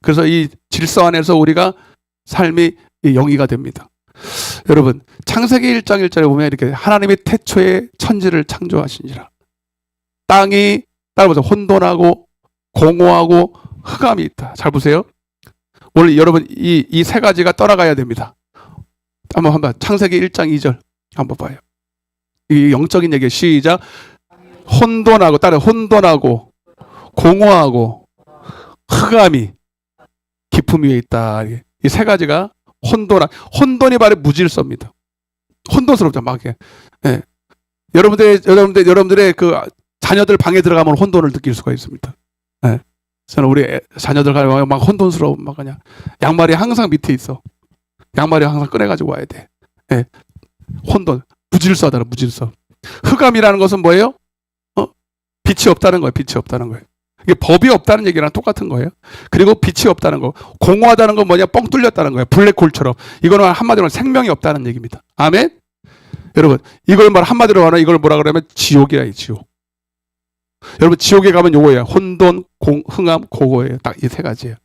그래서 이 질서 안에서 우리가 삶이 영위가 됩니다. 여러분, 창세기 1장 1절에 보면 이렇게 하나님이 태초에 천지를 창조하시니라. 땅이 따라보세요. 혼돈하고 공허하고 흑암이 있다. 잘 보세요. 오늘 여러분 이 세 가지가 떠나가야 됩니다. 한번 창세기 1장 2절 한번 봐요. 이 영적인 얘기 시작. 혼돈하고 따라 혼돈하고 공허하고 흑암이 깊음 위에 있다. 이 세 가지가 혼돈이 바로 무질서입니다. 혼돈스럽죠, 막. 예. 여러분들의 그 자녀들 방에 들어가면 혼돈을 느낄 수가 있습니다. 예. 저는 우리 자녀들 가면 막 혼돈스러워, 막 그냥 양말이 항상 밑에 있어. 양말이 항상 꺼내가지고 와야 돼. 예. 혼돈, 무질서하다, 무질서. 흑암이라는 것은 뭐예요? 빛이 없다는 거예요. 빛이 없다는 거예요. 이게 법이 없다는 얘기랑 똑같은 거예요. 그리고 빛이 없다는 거. 공허하다는 건 뭐냐? 뻥 뚫렸다는 거예요. 블랙홀처럼. 이거는 한마디로 생명이 없다는 얘기입니다. 아멘? 여러분, 이걸 한마디로 말하면 이걸 뭐라 그러면 지옥이라, 지옥. 여러분, 지옥에 가면 요거예요. 혼돈, 흥함, 공허예요. 딱 이 세 가지예요.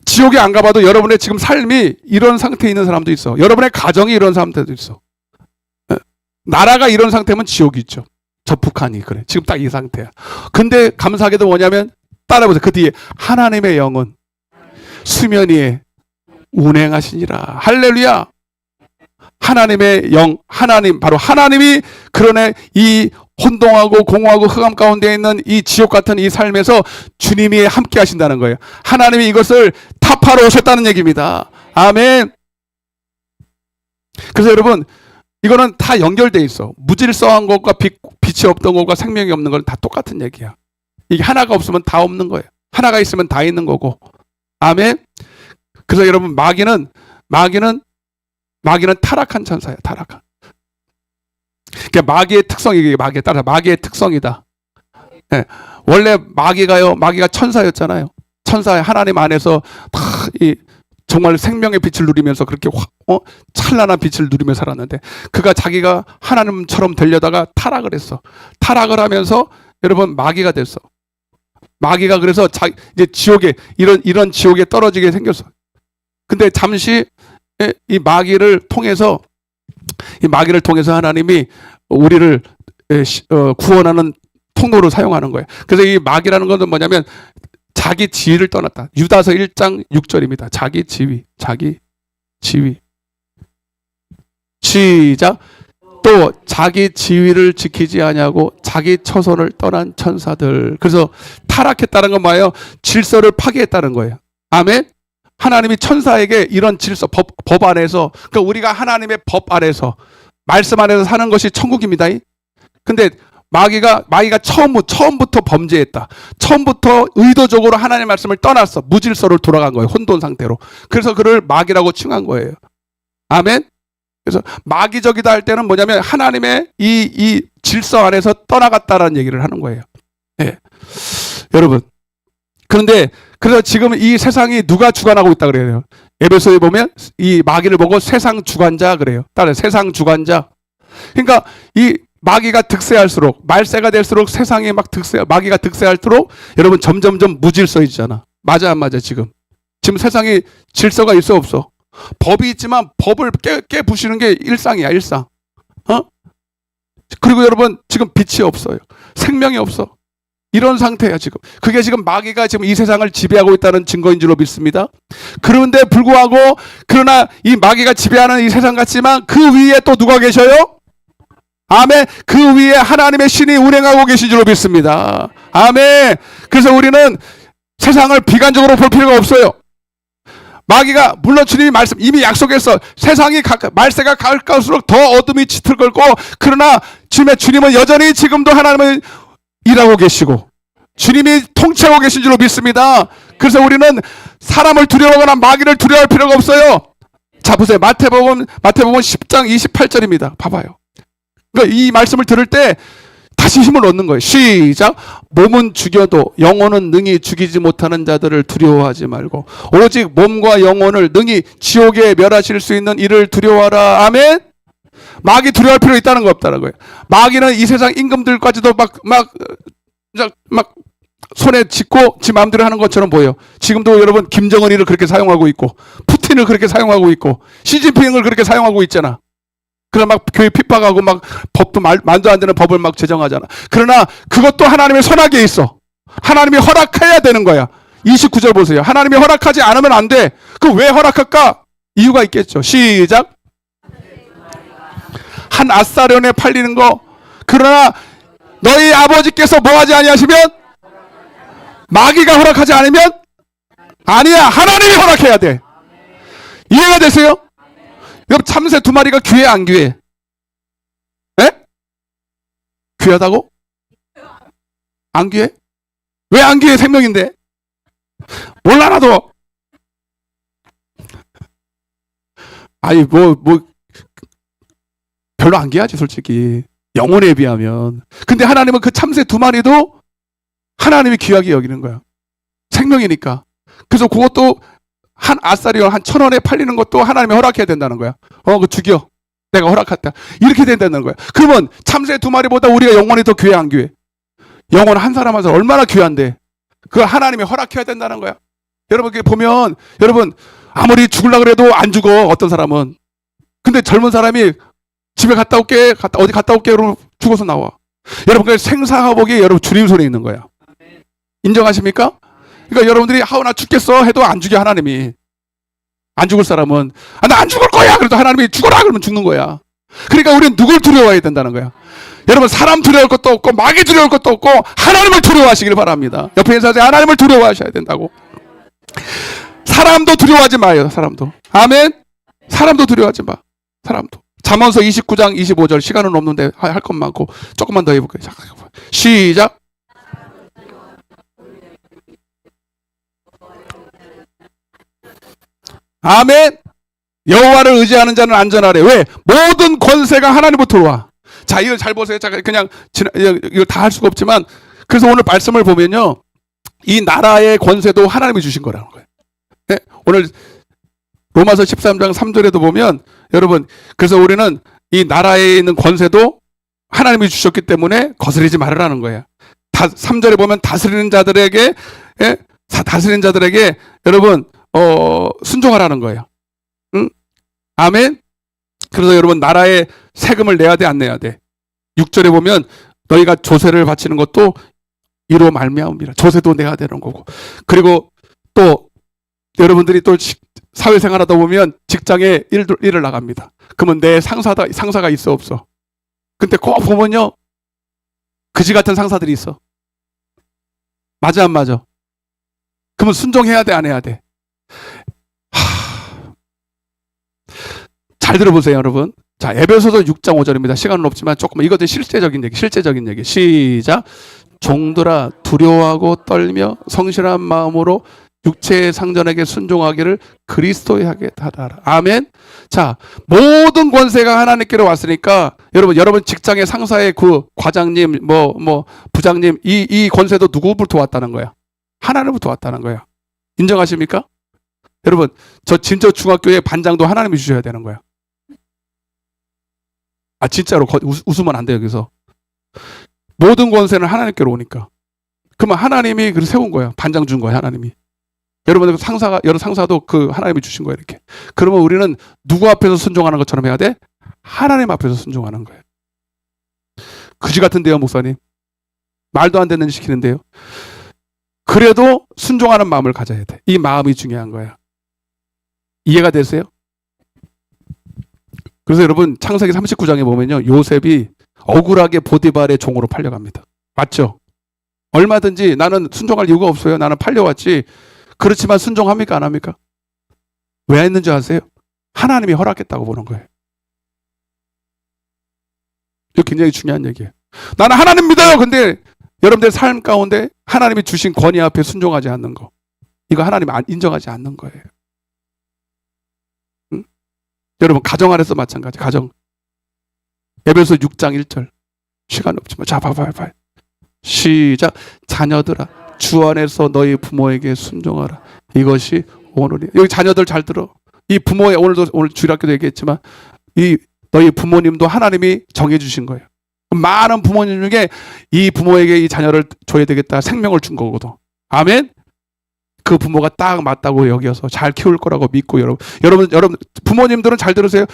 지옥에 안 가봐도 여러분의 지금 삶이 이런 상태에 있는 사람도 있어. 여러분의 가정이 이런 사람들도 있어. 나라가 이런 상태면 지옥이 있죠. 저 북한이 그래. 지금 딱 이 상태야. 근데 감사하게도 뭐냐면 따라보세요. 그 뒤에 하나님의 영은 수면 위에 운행하시니라. 할렐루야. 하나님의 영, 하나님, 바로 하나님이 그러네 이 혼동하고 공허하고 흑암 가운데 있는 이 지옥 같은 이 삶에서 주님이 함께 하신다는 거예요. 하나님이 이것을 타파로 오셨다는 얘기입니다. 아멘. 그래서 여러분, 이거는 다 연결돼 있어. 무질서한 것과 빛이 없던 것과 생명이 없는 건 다 똑같은 얘기야. 이게 하나가 없으면 다 없는 거예요. 하나가 있으면 다 있는 거고. 아멘. 그래서 여러분, 마귀는 타락한 천사야. 타락한. 그러니까 마귀의 특성이 이게 마귀의 특성이다. 네. 원래 마귀가 천사였잖아요. 천사의 하나님 안에서 다 정말 생명의 빛을 누리면서 그렇게 찬란한 빛을 누리며 살았는데 그가 자기가 하나님처럼 되려다가 타락을 했어. 타락을 하면서 여러분 마귀가 됐어. 마귀가 그래서 이제 지옥에 이런 지옥에 떨어지게 생겼어. 근데 잠시 이 마귀를 통해서 하나님이 우리를 구원하는 통로로 사용하는 거예요. 그래서 이 마귀라는 것은 뭐냐면 자기 지위를 떠났다. 유다서 1장 6절입니다. 자기 지위. 시작. 또 자기 지위를 지키지 아니하고 자기 처소를 떠난 천사들. 그래서 타락했다는 건 뭐예요? 질서를 파괴했다는 거예요. 아멘. 하나님이 천사에게 이런 질서, 법 안에서, 그러니까 우리가 하나님의 법 안에서, 말씀 안에서 사는 것이 천국입니다. 근데 마귀가 처음부터 범죄했다. 처음부터 의도적으로 하나님의 말씀을 떠났어. 무질서로 돌아간 거예요. 혼돈 상태로. 그래서 그를 마귀라고 칭한 거예요. 아멘. 그래서 마귀적이다 할 때는 뭐냐면 하나님의 이 질서 안에서 떠나갔다라는 얘기를 하는 거예요. 네. 여러분. 그래서 지금 이 세상이 누가 주관하고 있다 그래요. 에베소에 보면 이 마귀를 보고 세상 주관자 그래요. 따라요. 세상 주관자. 그러니까 이 마귀가 득세할수록, 말세가 될수록 세상이 마귀가 득세할수록 여러분 점점점 무질서해지잖아. 맞아 안 맞아 지금 세상에 질서가 있어 없어? 법이 있지만 법을 깨부시는 게 일상이야. 일상. 그리고 여러분 지금 빛이 없어요. 생명이 없어. 이런 상태야 지금. 그게 지금 마귀가 지금 이 세상을 지배하고 있다는 증거인 줄로 믿습니다. 그런데 불구하고 그러나 이 마귀가 지배하는 이 세상 같지만 그 위에 또 누가 계셔요? 아멘. 그 위에 하나님의 신이 운행하고 계신 줄로 믿습니다. 아멘. 그래서 우리는 세상을 비관적으로 볼 필요가 없어요. 마귀가 물론 주님이 말씀 이미 약속했어. 세상이 말세가 가까울수록 더 어둠이 짙을 걸고 그러나 주님은 여전히 지금도 하나님을 일하고 계시고 주님이 통치하고 계신 줄로 믿습니다. 그래서 우리는 사람을 두려워하거나 마귀를 두려워할 필요가 없어요. 자 보세요. 마태복음 10장 28절입니다. 봐봐요. 그러니까 이 말씀을 들을 때 다시 힘을 얻는 거예요. 시작. 몸은 죽여도 영혼은 능히 죽이지 못하는 자들을 두려워하지 말고 오직 몸과 영혼을 능히 지옥에 멸하실 수 있는 이를 두려워하라. 아멘. 마귀 두려워할 필요 있다는 거 없다는 거예요. 마귀는 이 세상 임금들까지도 막 손에 쥐고 지 마음대로 하는 것처럼 보여. 지금도 여러분 김정은이를 그렇게 사용하고 있고 푸틴을 그렇게 사용하고 있고 시진핑을 그렇게 사용하고 있잖아. 그래서 막 교회 핍박하고 막 법도 말도 안 되는 법을 막 제정하잖아. 그러나 그것도 하나님의 선악에 있어. 하나님이 허락해야 되는 거야. 29절 보세요. 하나님이 허락하지 않으면 안 돼. 그 왜 허락할까? 이유가 있겠죠. 시작. 한 아사련에 팔리는 거. 그러나 너희 아버지께서 뭐 하지 아니하시면, 마귀가 허락하지 않으면 아니야. 하나님이 허락해야 돼. 이해가 되세요? 여러분, 참새 2마리가 귀해 안 귀해? 에? 귀하다고? 안 귀해? 왜 안 귀해? 생명인데. 몰라 나도. 아니 뭐 별로 안 귀하지 솔직히. 영혼에 비하면. 근데 하나님은 그 참새 2마리도 하나님이 귀하게 여기는 거야. 생명이니까. 그래서 그것도 한 아싸리온 한 1,000원에 팔리는 것도 하나님이 허락해야 된다는 거야. 그거 죽여. 내가 허락했다. 이렇게 된다는 거야. 그러면 참새 2마리보다 우리가 영혼이 더 귀해 안 귀해? 영혼 한 사람 한 사람 얼마나 귀한데. 그걸 하나님이 허락해야 된다는 거야. 여러분 보면 여러분 아무리 죽으려고 그래도 안 죽어. 어떤 사람은. 근데 젊은 사람이 집에 갔다 올게, 어디 갔다 올게, 그러면 죽어서 나와. 여러분, 그 생사화복이 여러분 주님 손에 있는 거야. 인정하십니까? 그러니까 여러분들이 나 죽겠어 해도 안 죽여, 하나님이. 안 죽을 사람은, 나 안 죽을 거야! 그래도 하나님이 죽어라! 그러면 죽는 거야. 그러니까 우리는 누굴 두려워해야 된다는 거야. 여러분, 사람 두려울 것도 없고, 마귀 두려울 것도 없고, 하나님을 두려워하시길 바랍니다. 옆에 인사하세요. 하나님을 두려워하셔야 된다고. 사람도 두려워하지 마요, 사람도. 아멘? 사람도 두려워하지 마. 사람도. 잠언서 29장 25절. 시간은 없는데 할 것 많고 조금만 더 해볼게요. 시작. 아멘. 여호와를 의지하는 자는 안전하래. 왜? 모든 권세가 하나님부터 와. 자, 이걸 잘 보세요. 자, 그냥 이걸 다 할 수가 없지만, 그래서 오늘 말씀을 보면요, 이 나라의 권세도 하나님이 주신 거라는 거예요. 네? 오늘 로마서 13장 3절에도 보면 여러분, 그래서 우리는 이 나라에 있는 권세도 하나님이 주셨기 때문에 거스르지 말으라는 거예요. 3절에 보면 다스리는 자들에게 여러분 순종하라는 거예요. 응? 아멘. 그래서 여러분 나라에 세금을 내야 돼, 안 내야 돼? 6절에 보면 너희가 조세를 바치는 것도 이로 말미암음이라. 조세도 내야 되는 거고. 그리고 또 여러분들이 또 사회생활하다 보면 직장에 일을 나갑니다. 그러면 내 상사가 있어 없어? 근데 꼭 보면요, 그지 같은 상사들이 있어. 맞아 안 맞아? 그러면 순종해야 돼, 안 해야 돼? 잘 들어보세요, 여러분. 자, 에베소서 6장 5절입니다. 시간은 없지만 조금만, 이것도 실제적인 얘기. 시작. 종들아 두려워하고 떨며 성실한 마음으로 육체의 상전에게 순종하기를 그리스도의 하게 하라. 아멘. 자, 모든 권세가 하나님께로 왔으니까 여러분 직장의 상사의 그 과장님, 부장님, 이 권세도 누구부터 왔다는 거야? 하나님부터 왔다는 거야. 인정하십니까? 여러분, 저 진짜 중학교의 반장도 하나님이 주셔야 되는 거야. 아, 진짜로 웃으면 안 돼, 여기서. 모든 권세는 하나님께로 오니까. 그러면 하나님이 그걸 세운 거야. 반장 준 거야, 하나님이. 여러분, 여러 상사도 그 하나님이 주신 거야, 이렇게. 그러면 우리는 누구 앞에서 순종하는 것처럼 해야 돼? 하나님 앞에서 순종하는 거예요. 그지 같은데요, 목사님. 말도 안 되는 일 시키는데요. 그래도 순종하는 마음을 가져야 돼. 이 마음이 중요한 거야. 이해가 되세요? 그래서 여러분, 창세기 39장에 보면요, 요셉이 억울하게 보디발의 종으로 팔려갑니다. 맞죠? 얼마든지 나는 순종할 이유가 없어요. 나는 팔려왔지. 그렇지만 순종합니까? 안 합니까? 왜 했는지 아세요? 하나님이 허락했다고 보는 거예요. 이거 굉장히 중요한 얘기예요. 나는 하나님 믿어요. 근데 여러분들 삶 가운데 하나님이 주신 권위 앞에 순종하지 않는 거, 이거 하나님 인정하지 않는 거예요. 응? 여러분 가정 안에서 마찬가지. 가정. 에베소 6장 1절. 시간 없지만 자, 봐봐요. 시작. 자녀들아 주 안에서 너희 부모에게 순종하라. 이것이 오늘이. 여기 자녀들 잘 들어. 이 부모의 오늘 주일학교도 얘기했지만 이 너희 부모님도 하나님이 정해주신 거예요. 많은 부모님 중에 이 부모에게 이 자녀를 줘야 되겠다 생명을 준 거거든. 아멘. 그 부모가 딱 맞다고 여겨서 잘 키울 거라고 믿고 여러분 부모님들은 잘 들으세요.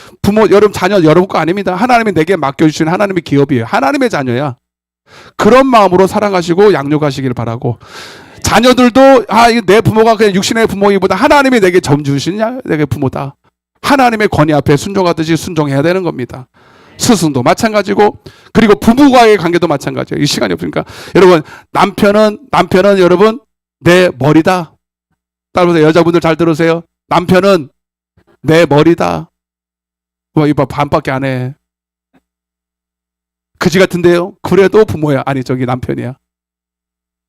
여러분 자녀 여러분 거 아닙니다. 하나님이 내게 맡겨주신 하나님의 기업이에요. 하나님의 자녀야. 그런 마음으로 사랑하시고 양육하시길 바라고. 자녀들도 이거 내 부모가 그냥 육신의 부모이보다 하나님이 내게 점 주시냐? 내게 부모다. 하나님의 권위 앞에 순종하듯이 순종해야 되는 겁니다. 스승도 마찬가지고, 그리고 부부와의 관계도 마찬가지예요. 이 시간이 없으니까. 여러분, 남편은 여러분 내 머리다. 따라서 여자분들 잘 들으세요. 남편은 내 머리다. 이봐, 반밖에 안 해. 그지 같은데요? 그래도 부모야. 아니, 저기 남편이야.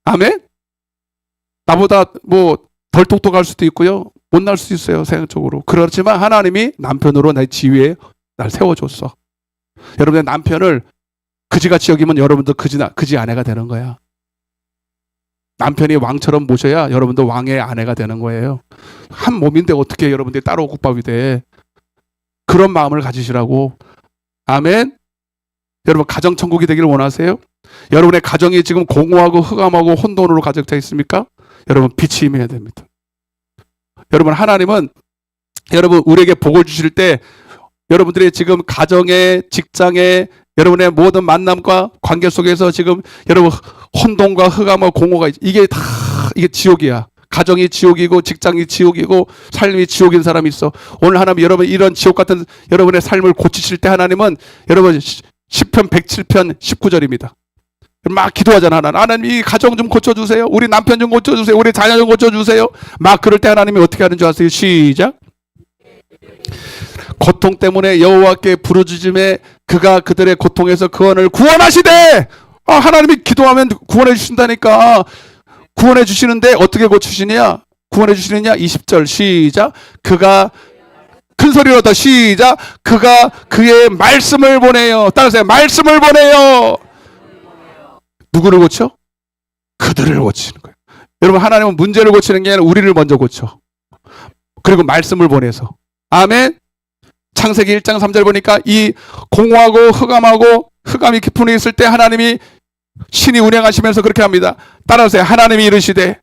아멘? 나보다 덜 똑똑할 수도 있고요. 못날 수도 있어요. 생각적으로. 그렇지만 하나님이 남편으로 내 지위에 날 세워줬어. 여러분의 남편을 그지같이 여기면 여러분도 그지 아내가 되는 거야. 남편이 왕처럼 모셔야 여러분도 왕의 아내가 되는 거예요. 한 몸인데 어떻게 여러분들이 따로 국밥이 돼. 그런 마음을 가지시라고. 아멘. 여러분, 가정천국이 되기를 원하세요? 여러분의 가정이 지금 공허하고 흑암하고 혼돈으로 가득 차 있습니까? 여러분, 빛이 임해야 됩니다. 여러분, 하나님은 여러분 우리에게 복을 주실 때 여러분들의 지금 가정에, 직장에, 여러분의 모든 만남과 관계 속에서 지금 여러분 혼돈과 흑암과 공허가 이게 지옥이야. 가정이 지옥이고 직장이 지옥이고 삶이 지옥인 사람이 있어. 오늘 하나님 여러분 이런 지옥 같은 여러분의 삶을 고치실 때 하나님은 여러분 시편 107편 19절입니다. 막 기도하잖아. 하나님 이 가정 좀 고쳐주세요. 우리 남편 좀 고쳐주세요. 우리 자녀 좀 고쳐주세요. 막 그럴 때 하나님이 어떻게 하는 줄 아세요? 시작. 고통 때문에 여호와께 부르짖음에 그가 그들의 고통에서 그원을 구원하시되. 하나님이 기도하면 구원해 주신다니까. 구원해 주시는데 어떻게 고치시느냐? 구원해 주시느냐? 20절 시작. 그가 큰 소리로 더 시작. 그가 그의 말씀을 보내요. 따라서 말씀을 보내요. 누구를 고쳐? 그들을 고치는 거예요. 여러분, 하나님은 문제를 고치는 게 아니라 우리를 먼저 고쳐. 그리고 말씀을 보내서. 아멘. 창세기 1장 3절 보니까 이 공허하고 흑암하고 흑암이 깊은 데 있을 때 하나님이 신이 운행하시면서 그렇게 합니다. 따라하세요. 하나님이 이르시되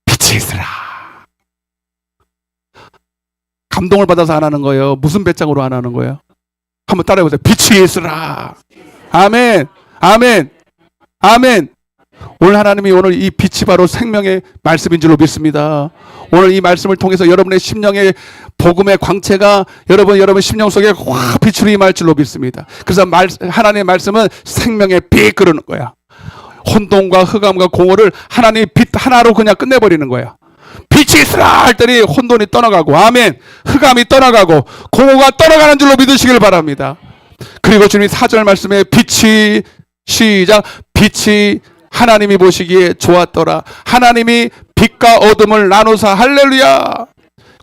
빛이 있으라. 감동을 받아서 안 하는 거예요. 무슨 배짱으로 안 하는 거예요? 한번 따라해보세요. 빛이 있으라. 아멘. 아멘. 아멘. 오늘 하나님이 오늘 이 빛이 바로 생명의 말씀인 줄로 믿습니다. 오늘 이 말씀을 통해서 여러분의 심령의 복음의 광채가 여러분 심령 속에 확 빛으로 임할 줄로 믿습니다. 그래서 하나님의 말씀은 생명의 빛 그러는 거야. 혼돈과 흑암과 공허를 하나님의 빛 하나로 그냥 끝내버리는 거야. 빛이 있으라 할 때니 혼돈이 떠나가고, 아멘. 흑암이 떠나가고 공허가 떠나가는 줄로 믿으시길 바랍니다. 그리고 주님이 4절 말씀에 빛이 시작. 빛이 하나님이 보시기에 좋았더라. 하나님이 빛과 어둠을 나누사. 할렐루야.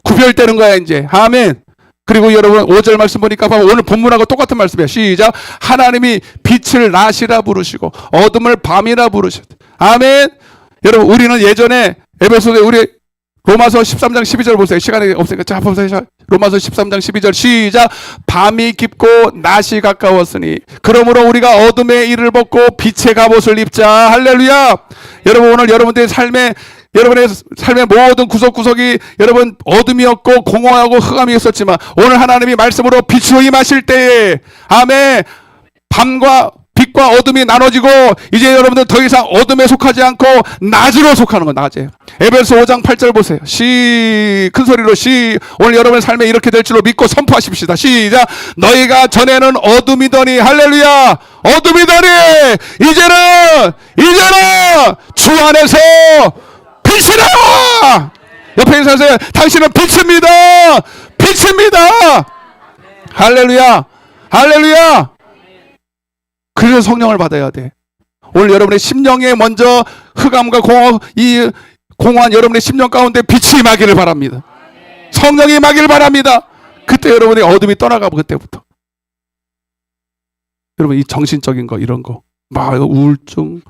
구별되는 거야 이제. 아멘. 그리고 여러분 5절 말씀 보니까 오늘 본문하고 똑같은 말씀이야. 시작. 하나님이 빛을 낮이라 부르시고 어둠을 밤이라 부르셨다. 아멘. 여러분 우리는 예전에 에베소서에 우리 로마서 13장 12절 보세요. 시간이 없으니까 자 보세요. 로마서 13장 12절 시작. 밤이 깊고 낮이 가까웠으니 그러므로 우리가 어둠의 일을 벗고 빛의 갑옷을 입자. 할렐루야. 여러분 오늘 여러분의 삶의 모든 구석구석이 여러분 어둠이었고 공허하고 흑암이 있었지만 오늘 하나님이 말씀으로 빛으로 임하실 때에 아멘. 빛과 어둠이 나눠지고 이제 여러분들 더 이상 어둠에 속하지 않고 낮으로 속하는 거. 낮에. 에베소 5장 8절 보세요. 큰 소리로 오늘 여러분의 삶에 이렇게 될 줄로 믿고 선포하십시다. 시작. 너희가 전에는 어둠이더니 할렐루야. 어둠이더니 이제는 주 안에서 빛이라. 옆에 인사하세요. 당신은 빛입니다. 빛입니다. 할렐루야. 할렐루야. 그래서 성령을 받아야 돼. 오늘 여러분의 심령에 먼저 흑암과 공허한 여러분의 심령 가운데 빛이 임하기를 바랍니다. 성령이 임하기를 바랍니다. 그때 여러분의 어둠이 떠나가고 그때부터. 여러분 이 정신적인 거 이런 거 막 우울증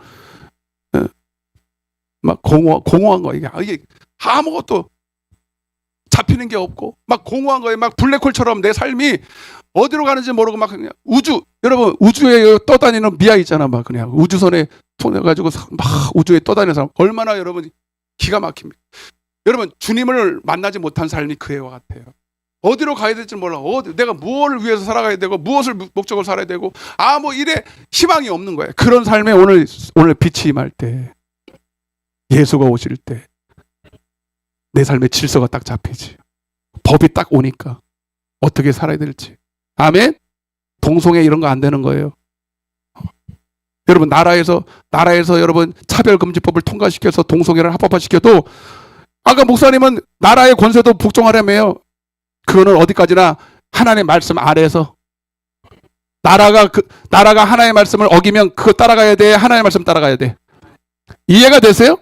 막 공허한 거 이게 아무것도 잡히는 게 없고 막 공허한 거에 막 블랙홀처럼 내 삶이 어디로 가는지 모르고 막 그냥 여러분 우주에 떠다니는 미아 있잖아. 막 그냥 우주선에 통해가지고 막 우주에 떠다니는 사람 얼마나 여러분 기가 막힙니다. 여러분 주님을 만나지 못한 삶이 그 애와 같아요. 어디로 가야 될지 몰라. 내가 무엇을 위해서 살아가야 되고 무엇을 목적으로 살아야 되고 뭐 이래 희망이 없는 거예요. 그런 삶에 오늘 빛이 임할 때, 예수가 오실 때 내 삶의 질서가 딱 잡히지. 법이 딱 오니까 어떻게 살아야 될지. 아멘. 동성애 이런 거 안 되는 거예요. 여러분 나라에서 여러분 차별금지법을 통과시켜서 동성애를 합법화시켜도 아까 목사님은 나라의 권세도 복종하려며요. 그거는 어디까지나 하나님의 말씀 아래에서 나라가 하나님의 말씀을 어기면 그거 따라가야 돼. 하나님의 말씀 따라가야 돼. 이해가 되세요?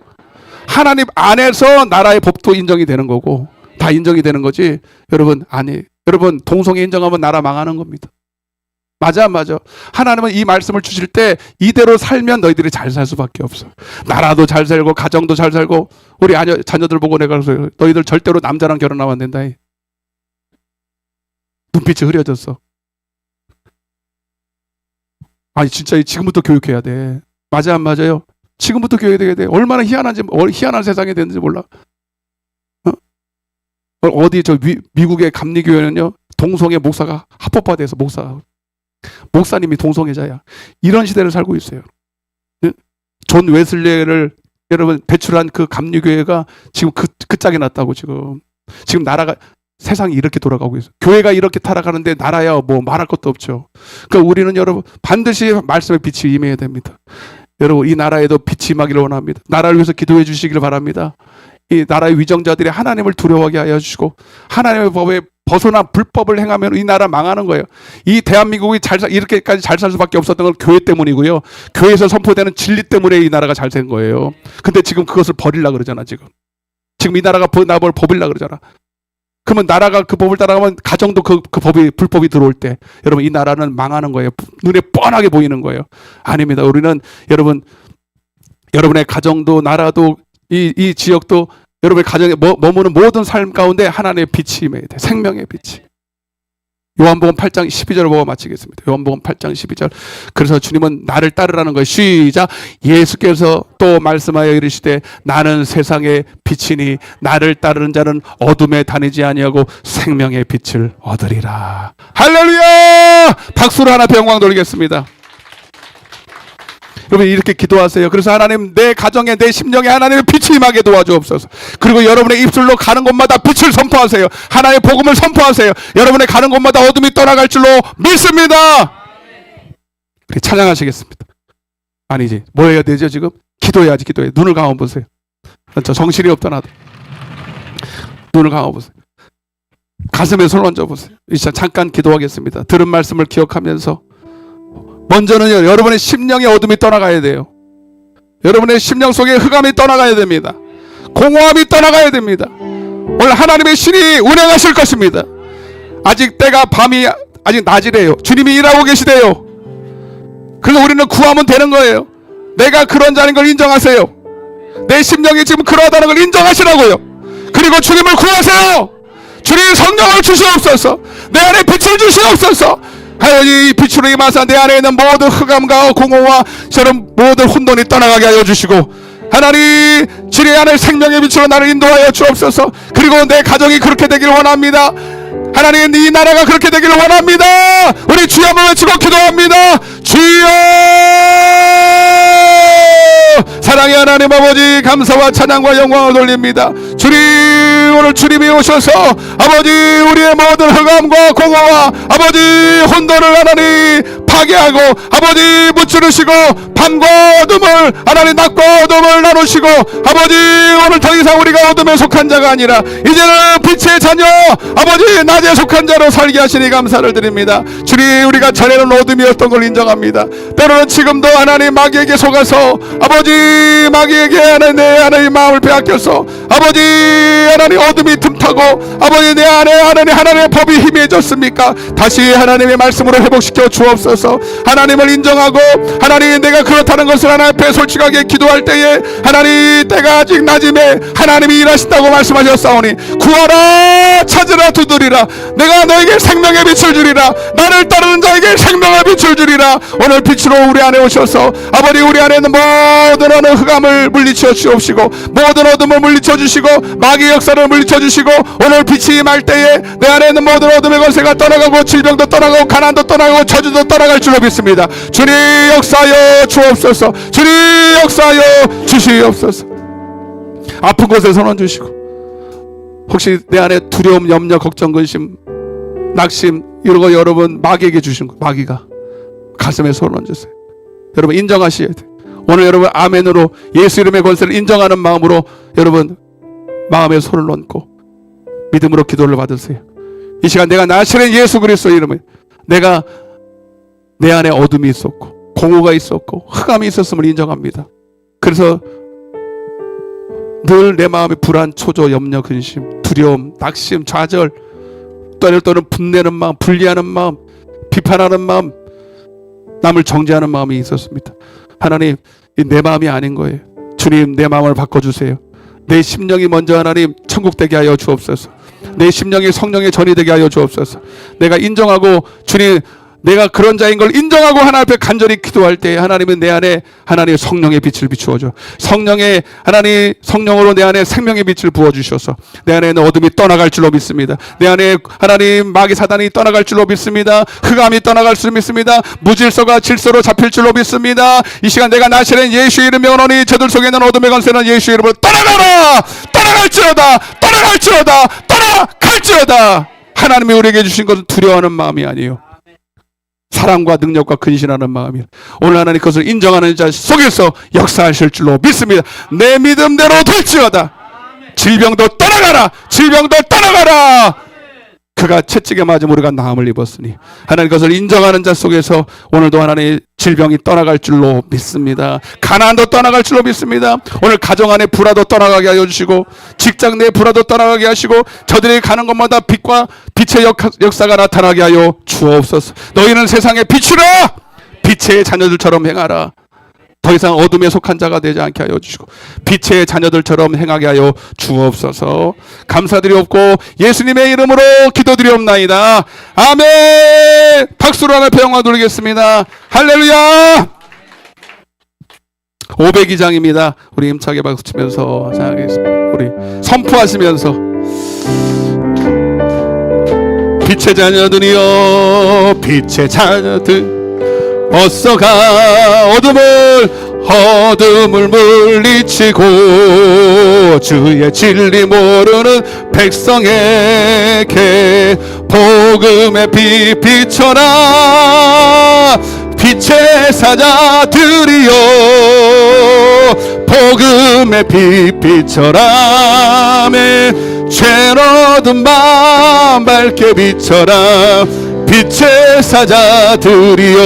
하나님 안에서 나라의 법도 인정이 되는 거고 다 인정이 되는 거지. 여러분 아니. 여러분 동성애 인정하면 나라 망하는 겁니다. 맞아 안 맞아? 하나님은 이 말씀을 주실 때 이대로 살면 너희들이 잘 살 수밖에 없어. 나라도 잘 살고 가정도 잘 살고 우리 자녀들 보고 내가 그래서 너희들 절대로 남자랑 결혼하면 안 된다. 눈빛이 흐려졌어. 아니 진짜 지금부터 교육해야 돼. 맞아 안 맞아요? 지금부터 교육해야 돼. 얼마나 희한한 세상이 되는지 몰라. 어디 미국의 감리교회는요 동성애 목사가 합법화돼서 목사님이 동성애자야. 이런 시대를 살고 있어요. 존 웨슬레를 여러분 배출한 그 감리교회가 지금 그 짝이 났다고 지금 나라가 세상이 이렇게 돌아가고 있어요. 교회가 이렇게 타락하는데 나라야 뭐 말할 것도 없죠. 그러니까 우리는 여러분 반드시 말씀의 빛이 임해야 됩니다. 여러분 이 나라에도 빛이 임하기를 원합니다. 나라를 위해서 기도해 주시기를 바랍니다. 이 나라의 위정자들이 하나님을 두려워하게 하여 주시고 하나님의 법에 벗어나 불법을 행하면 이 나라 망하는 거예요. 이 대한민국이 이렇게까지 잘 살 수밖에 없었던 건 교회 때문이고요. 교회에서 선포되는 진리 때문에 이 나라가 잘 된 거예요. 근데 지금 그것을 버리려고 그러잖아. 지금 이 나라가 나뭘 버리려고 그러잖아. 그러면 나라가 그 법을 따라가면 가정도 그 불법이 들어올 때 여러분 이 나라는 망하는 거예요. 눈에 뻔하게 보이는 거예요. 아닙니다. 우리는 여러분의 가정도 나라도 이 지역도 여러분의 가정에 머무는 모든 삶 가운데 하나님의 빛이 임해야 돼. 생명의 빛이. 요한복음 8장 12절을 보고 마치겠습니다. 요한복음 8장 12절. 그래서 주님은 나를 따르라는 거예요. 시작. 예수께서 또 말씀하여 이르시되 나는 세상의 빛이니 나를 따르는 자는 어둠에 다니지 아니하고 생명의 빛을 얻으리라. 할렐루야! 박수로 하나 영광 돌리겠습니다. 여러분 이렇게 기도하세요. 그래서 하나님 내 가정에 내 심령에 하나님의 빛이 임하게 도와주옵소서. 그리고 여러분의 입술로 가는 곳마다 빛을 선포하세요. 하나님의 복음을 선포하세요. 여러분의 가는 곳마다 어둠이 떠나갈 줄로 믿습니다. 우리 찬양하시겠습니다. 아니지 뭐 해야 되죠 지금? 기도해야지. 기도해. 눈을 감아 보세요. 저 정신이 없다 나도. 눈을 감아 보세요. 가슴에 손 얹어 보세요. 이제 잠깐 기도하겠습니다. 들은 말씀을 기억하면서 먼저는요 여러분의 심령의 어둠이 떠나가야 돼요. 여러분의 심령 속에 흑암이 떠나가야 됩니다. 공허함이 떠나가야 됩니다. 오늘 하나님의 신이 운행하실 것입니다. 아직 낮이래요. 주님이 일하고 계시대요. 그래서 우리는 구하면 되는 거예요. 내가 그런 자인 걸 인정하세요. 내 심령이 지금 그러하다는 걸 인정하시라고요. 그리고 주님을 구하세요. 주님 성령을 주시옵소서. 내 안에 빛을 주시옵소서. 하여니 빛으로 임하사 내 안에 있는 모든 흑암과 공허와 저런 모든 혼돈이 떠나가게 하여 주시고 하나님 주의 안에 생명의 빛으로 나를 인도하여 주옵소서. 그리고 내 가정이 그렇게 되기를 원합니다. 하나님 이 나라가 그렇게 되기를 원합니다. 우리 주여 한번 외치고 기도합니다. 주여 사랑의 하나님 아버지 감사와 찬양과 영광을 돌립니다. 주님 오늘 주님이 오셔서 아버지 우리의 모든 흑암과 공허와 아버지 혼돈을 하나님 파괴하고 아버지 무찌르시고 밤과 어둠을 하나님 낮과 어둠을 나누시고 아버지 오늘 더 이상 우리가 어둠에 속한 자가 아니라 이제는 빛의 자녀 아버지 낮에 속한 자로 살게 하시니 감사를 드립니다. 주님 우리가 전에는 어둠이었던 걸 인정합니다. 때로는 지금도 하나님 마귀에게 속아서 아버지 마귀에게 내 하나님 마음을 빼앗겨서 아버지 하나님 어둠이 틈타고 아버지 내 안에 하나님의 법이 희미해졌습니까? 다시 하나님의 말씀으로 회복시켜 주옵소서. 하나님을 인정하고 하나님 내가 그렇다는 것을 하나님 앞에 솔직하게 기도할 때에 하나님 때가 아직 낮음에 하나님이 일하신다고 말씀하셨사오니 구하라 찾으라 두드리라 내가 너에게 생명의 빛을 주리라 나를 따르는 자에게 생명의 빛을 주리라. 오늘 빛으로 우리 안에 오셔서 아버지 우리 안에 있는 모든 있는 흑암을 물리쳐 주옵시고 모든 어둠을 물리쳐 주시고 마귀의 역사를 물리쳐 주시고 오늘 빛이 임할 때에 내 안에 있는 모든 어둠의 권세가 떠나가고 질병도 떠나가고 가난도 떠나가고 저주도 떠나갈 줄로 믿습니다. 주님 역사하여 주옵소서. 주님 역사하여 주시옵소서. 아픈 곳에 손을 주시고 혹시 내 안에 두려움, 염려, 걱정, 근심, 낙심 이런 거 여러분 마귀에게 주신 거, 마귀가 가슴에 손을 얹으세요. 여러분 인정하셔야 돼요. 오늘 여러분 아멘으로 예수 이름의 권세를 인정하는 마음으로 여러분 마음에 손을 얹고 믿음으로 기도를 받으세요. 이 시간 내가 나시는 예수 그리스도 이름을 내가 내 안에 어둠이 있었고 공허가 있었고 흑암이 있었음을 인정합니다. 그래서 늘 내 마음에 불안, 초조, 염려, 근심, 두려움, 낙심, 좌절 또는 분내는 마음, 분리하는 마음, 비판하는 마음, 남을 정죄하는 마음이 있었습니다. 하나님, 내 마음이 아닌 거예요. 주님, 내 마음을 바꿔주세요. 내 심령이 먼저 하나님 천국 되게 하여 주옵소서. 내 심령이 성령의 전이 되게 하여 주옵소서. 내가 인정하고 주님 내가 그런 자인 걸 인정하고 하나님 앞에 간절히 기도할 때 하나님은 내 안에 하나님의 성령의 빛을 비추어줘. 성령의 하나님 성령으로 내 안에 생명의 빛을 부어주셔서 내 안에 있는 어둠이 떠나갈 줄로 믿습니다. 내 안에 하나님 마귀 사단이 떠나갈 줄로 믿습니다. 흑암이 떠나갈 줄 믿습니다. 무질서가 질서로 잡힐 줄로 믿습니다. 이 시간 내가 나시는 예수 이름 명하노니 저들 속에 있는 어둠의 권세는 예수 이름으로 떠나가라. 떠나갈지어다. 떠나갈지어다. 떠나갈지어다. 하나님이 우리에게 주신 것은 두려워하는 마음이 아니에요. 사랑과 능력과 근신하는 마음이야. 오늘 하나님 것을 인정하는 자 속에서 역사하실 줄로 믿습니다. 내 믿음대로 될지어다. 질병도 떠나가라. 질병도 떠나가라. 그가 채찍에 맞음 우리가 나음을 입었으니 하나님 것을 인정하는 자 속에서 오늘도 하나님 질병이 떠나갈 줄로 믿습니다. 가난도 떠나갈 줄로 믿습니다. 오늘 가정 안에 불화도 떠나가게 하여 주시고 직장 내 불화도 떠나가게 하시고 저들이 가는 곳마다 빛과 빛의 역사가 나타나게 하여 주옵소서. 너희는 세상의 빛이라. 빛의 자녀들처럼 행하라. 더 이상 어둠에 속한 자가 되지 않게 하여 주시고 빛의 자녀들처럼 행하게 하여 주옵소서. 감사드리옵고 예수님의 이름으로 기도드리옵나이다. 아멘. 박수로 하나님께 영광 돌리겠습니다. 할렐루야. 502장입니다. 우리 힘차게 박수 치면서 하겠습니다. 우리 선포하시면서 빛의 자녀들이여 빛의 자녀들 어서 가 어둠을 물리치고 주의 진리 모르는 백성에게 복음의 빛 비춰라. 빛의 사자들이여 복음의 빛 비춰라. 죄는 어둠 밤 밝게 비춰라. 빛의 사자들이여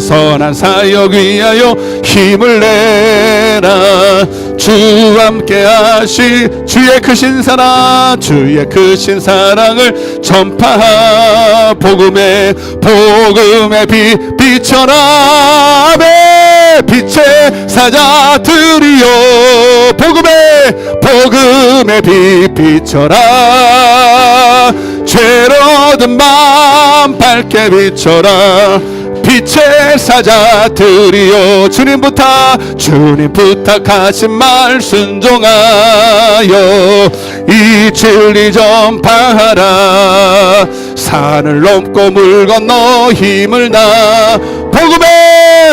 선한 사역 위하여 힘을 내라. 주와 함께 하시 주의 크신 사랑 주의 크신 사랑을 전파하. 복음의 빛 비춰라. 빛의 사자들이여 복음의 빛 비춰라. 죄로든 맘 밝게 비춰라. 빛의 사자들이여 주님 부탁하신 말 순종하여 이 진리 전파하라. 산을 넘고 물 건너 힘을 나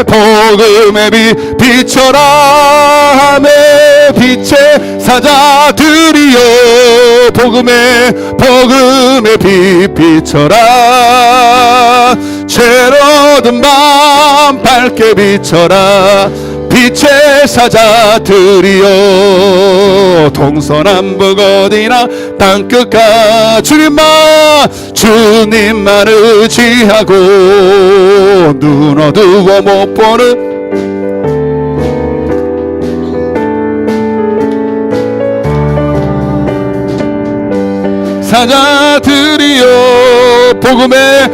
복음의 빛 비춰라. 빛의 사자들이여 복음의 빛 비춰라. 죄로든 밤 밝게 비춰라. 빛의 사자들이여 동서남북 어디나 땅끝까 주님만 의지하고 눈 어두워 못 보는 사자들이여 복음의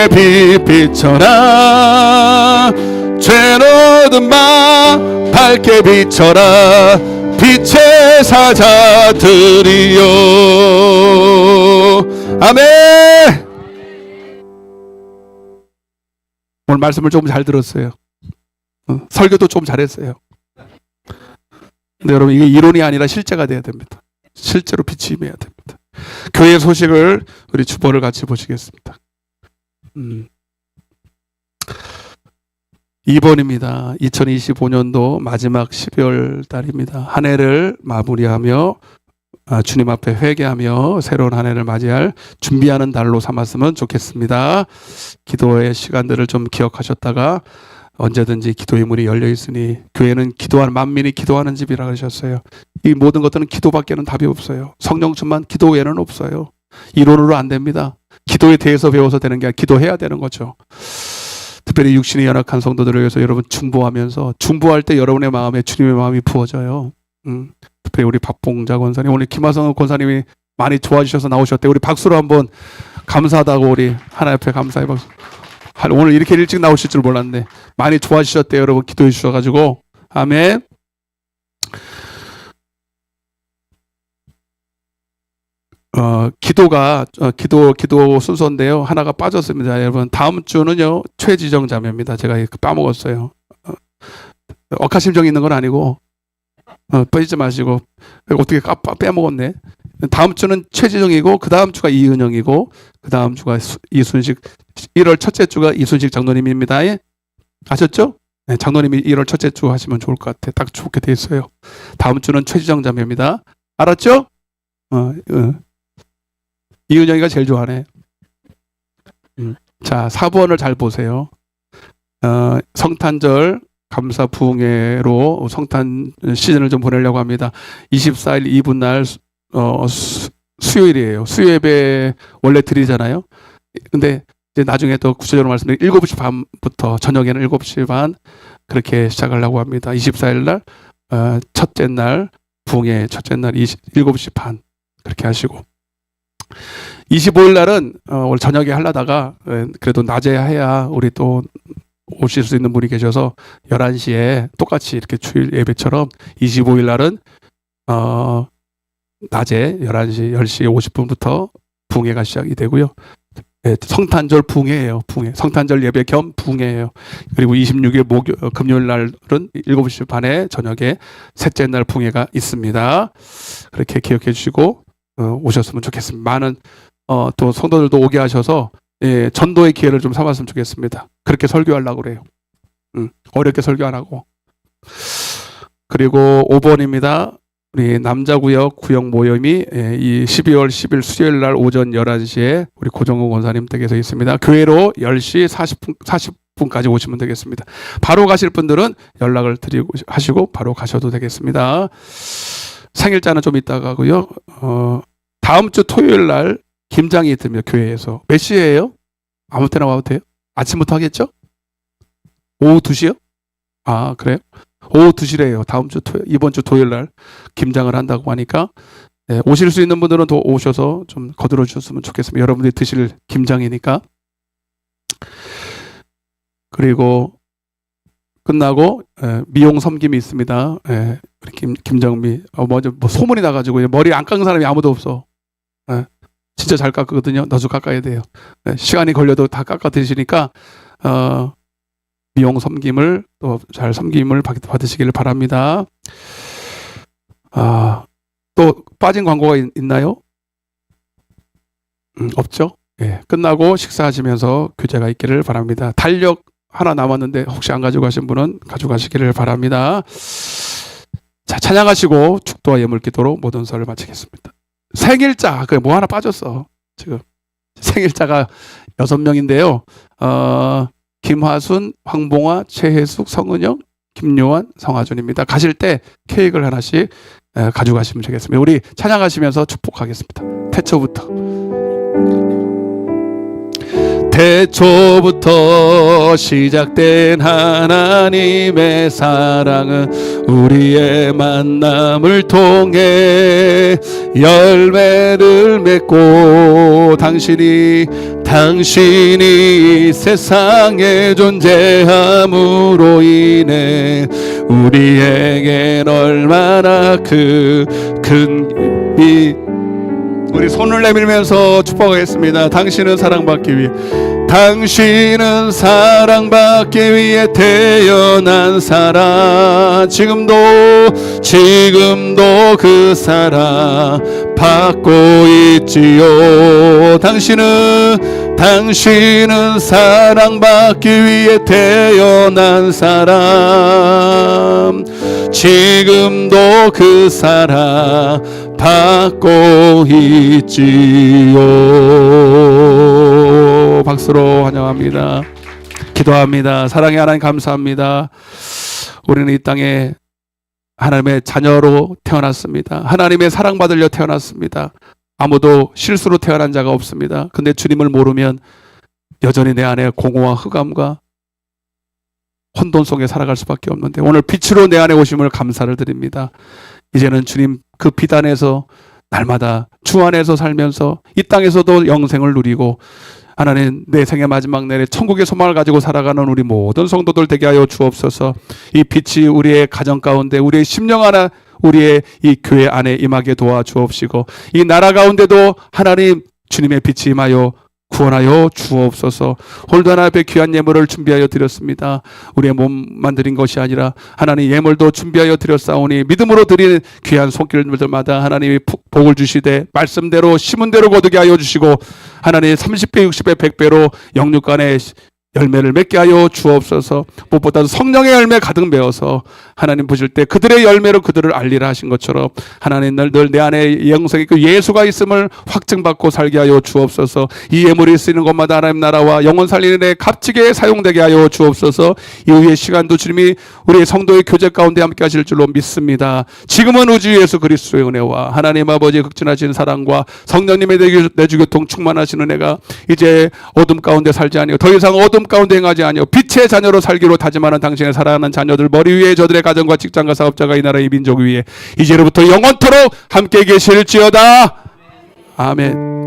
빛 비춰라. 죄로든 밤 밝게 비춰라. 빛의 사자들이여. 아멘. 오늘 말씀을 조금 잘 들었어요. 설교도 좀 잘했어요. 근데 여러분 이게 이론이 아니라 실제가 돼야 됩니다. 실제로 빛이 임해야 됩니다. 교회 소식을 우리 주보를 같이 보시겠습니다. 2번입니다. 2025년도 마지막 12월 달입니다. 한 해를 마무리하며 주님 앞에 회개하며 새로운 한 해를 맞이할 준비하는 달로 삼았으면 좋겠습니다. 기도의 시간들을 좀 기억하셨다가 언제든지 기도의 문이 열려 있으니 교회는 기도하는 만민이 기도하는 집이라 그러셨어요. 이 모든 것들은 기도밖에는 답이 없어요. 성령 충만 기도 외에는 없어요. 이론으로 안 됩니다. 기도에 대해서 배워서 되는 게 아니라 기도해야 되는 거죠. 특별히 육신이 연약한 성도들을 위해서 여러분 중보하면서 중보할 때 여러분의 마음에 주님의 마음이 부어져요. 특별히 우리 박봉자 권사님, 오늘 김하성 권사님이 많이 좋아지셔서 나오셨대. 우리 박수로 한번 감사하다고 우리 하나님 앞에 감사의 박수. 오늘 이렇게 일찍 나오실 줄 몰랐네. 많이 좋아지셨대요. 여러분 기도해 주셔가지고. 아멘. 기도 순서인데요. 하나가 빠졌습니다. 여러분 다음 주는요 최지정 자매입니다. 제가 빠먹었어요. 억하심정 있는 건 아니고 빠지지 마시고 어떻게 빼먹었네. 다음 주는 최지정이고 그 다음 주가 이은영이고 그 다음 주가 이순식. 1월 첫째 주가 이순식 장로님입니다. 예? 아셨죠? 네, 장로님이 1월 첫째 주 하시면 좋을 것 같아. 딱 좋게 돼 있어요. 다음 주는 최지정 자매입니다. 알았죠? 이은영이가 제일 좋아하네. 자, 4번을 잘 보세요. 성탄절 감사 부흥회로 성탄 시즌을 좀 보내려고 합니다. 24일 이브날 수요일이에요. 수요 예배 원래 드리잖아요. 근데 이제 나중에 또 구체적으로 말씀드리면 7시 반부터 저녁에는 7시 반 그렇게 시작하려고 합니다. 24일 날 첫째 날 부흥회 첫째 날 7시 반 그렇게 하시고 25일 날은 오늘 저녁에 하려다가 그래도 낮에 해야 우리 또 오실 수 있는 분이 계셔서 11시에 똑같이 이렇게 주일 예배처럼 25일 날은 낮에 11시 10시 50분부터 부흥회가 시작이 되고요. 네, 성탄절 부흥회예요. 부흥회. 성탄절 예배 겸 부흥회예요. 그리고 26일 금요일 날은 7시 반에 저녁에 셋째 날 부흥회가 있습니다. 그렇게 기억해 주시고 오셨으면 좋겠습니다. 많은 또 성도들도 오게 하셔서 전도의 기회를 좀 삼았으면 좋겠습니다. 그렇게 설교하려고 그래요. 어렵게 설교 안 하고. 그리고 5번입니다. 우리 남자구역 구역 모임이 이 12월 10일 수요일 날 오전 11시에 우리 고정호 권사님 댁에서 있습니다. 교회로 10시 40분까지 오시면 되겠습니다. 바로 가실 분들은 연락을 드리고 하시고 바로 가셔도 되겠습니다. 생일자는 좀 이따가 하고요. 다음 주 토요일 날 김장이 있습니다. 교회에서. 몇 시에요? 아무 때나 와도 돼요? 아침부터 하겠죠? 오후 2시요? 아, 그래요? 오후 2시래요. 이번 주 토요일 날 김장을 한다고 하니까 오실 수 있는 분들은 더 오셔서 좀 거들어 주셨으면 좋겠습니다. 여러분들이 드실 김장이니까. 그리고 끝나고 미용 섬김이 있습니다. 우리 김정미 먼저 뭐 소문이 나가지고 머리 안 깎은 사람이 아무도 없어. 진짜 잘 깎거든요. 너도 깎아야 돼요. 시간이 걸려도 다 깎아 드시니까 미용 섬김을 또 잘 섬김을 받으시기를 바랍니다. 또 빠진 광고가 있나요? 없죠? 예, 끝나고 식사하시면서 교제가 있기를 바랍니다. 달력 하나 남았는데 혹시 안 가져가신 분은 가져가시기를 바랍니다. 자, 찬양하시고 축도와 예물기도로 모든 설을 마치겠습니다. 생일자, 그게 뭐 하나 빠졌어. 지금 생일자가 6명인데요. 김화순, 황봉화, 최혜숙, 성은영, 김요한, 성하준입니다. 가실 때 케이크를 하나씩 가져가시면 되겠습니다. 우리 찬양하시면서 축복하겠습니다. 태초부터 시작된 하나님의 사랑은 우리의 만남을 통해 열매를 맺고 당신이 세상에 존재함으로 인해 우리에겐 얼마나 큰 우리 손을 내밀면서 축복하겠습니다. 당신은 사랑받기 위해, 당신은 사랑받기 위해 태어난 사람, 지금도 그 사랑 받고 있지요. 당신은 사랑받기 위해 태어난 사람, 지금도 그 사랑 받고 있지요. 박수로 환영합니다. 기도합니다. 사랑의 하나님 감사합니다. 우리는 이 땅에 하나님의 자녀로 태어났습니다. 하나님의 사랑받으려 태어났습니다. 아무도 실수로 태어난 자가 없습니다. 근데 주님을 모르면 여전히 내 안에 공허와 흑암과 혼돈 속에 살아갈 수밖에 없는데, 오늘 빛으로 내 안에 오심을 감사를 드립니다. 이제는 주님 그 빛 안에서 날마다 주 안에서 살면서 이 땅에서도 영생을 누리고, 하나님 내 생의 마지막 날에 천국의 소망을 가지고 살아가는 우리 모든 성도들 되게 하여 주옵소서. 이 빛이 우리의 가정 가운데, 우리의 심령 안에, 우리의 이 교회 안에 임하게 도와주옵시고, 이 나라 가운데도 하나님 주님의 빛이 임하여 구원하여 주옵소서. 오늘도 하나님 앞에 귀한 예물을 준비하여 드렸습니다. 우리의 몸만 드린 것이 아니라 하나님 예물도 준비하여 드렸사오니, 믿음으로 드린 귀한 손길들마다 하나님이 복을 주시되 말씀대로 심은 대로 거두게 하여 주시고, 하나님 30배 60배 100배로 영육간에 열매를 맺게 하여 주옵소서. 무엇보다도 성령의 열매 가득 메어서 하나님 보실 때 그들의 열매로 그들을 알리라 하신 것처럼, 하나님 늘 내 안에 영성의 그 예수가 있음을 확증받고 살게 하여 주옵소서. 이 예물이 쓰이는 것마다 하나님 나라와 영혼 살리는 데 값지게 사용되게 하여 주옵소서. 이후의 시간도 주님이 우리 성도의 교제 가운데 함께 하실 줄로 믿습니다. 지금은 우주 예수 그리스도의 은혜와 하나님 아버지의 극진하신 사랑과 성령님의 내주교통 충만하신 은혜가 이제 어둠 가운데 살지 아니하고 더 이상 어둠 가운데 행하지 아니하고 빛의 자녀로 살기로 다짐하는 당신의 사랑하는 자녀들 머리 위에 저들의 가정과 직장과 사업자가 이 나라의 민족 위에 이제로부터 영원토록 함께 계실지어다. 아멘.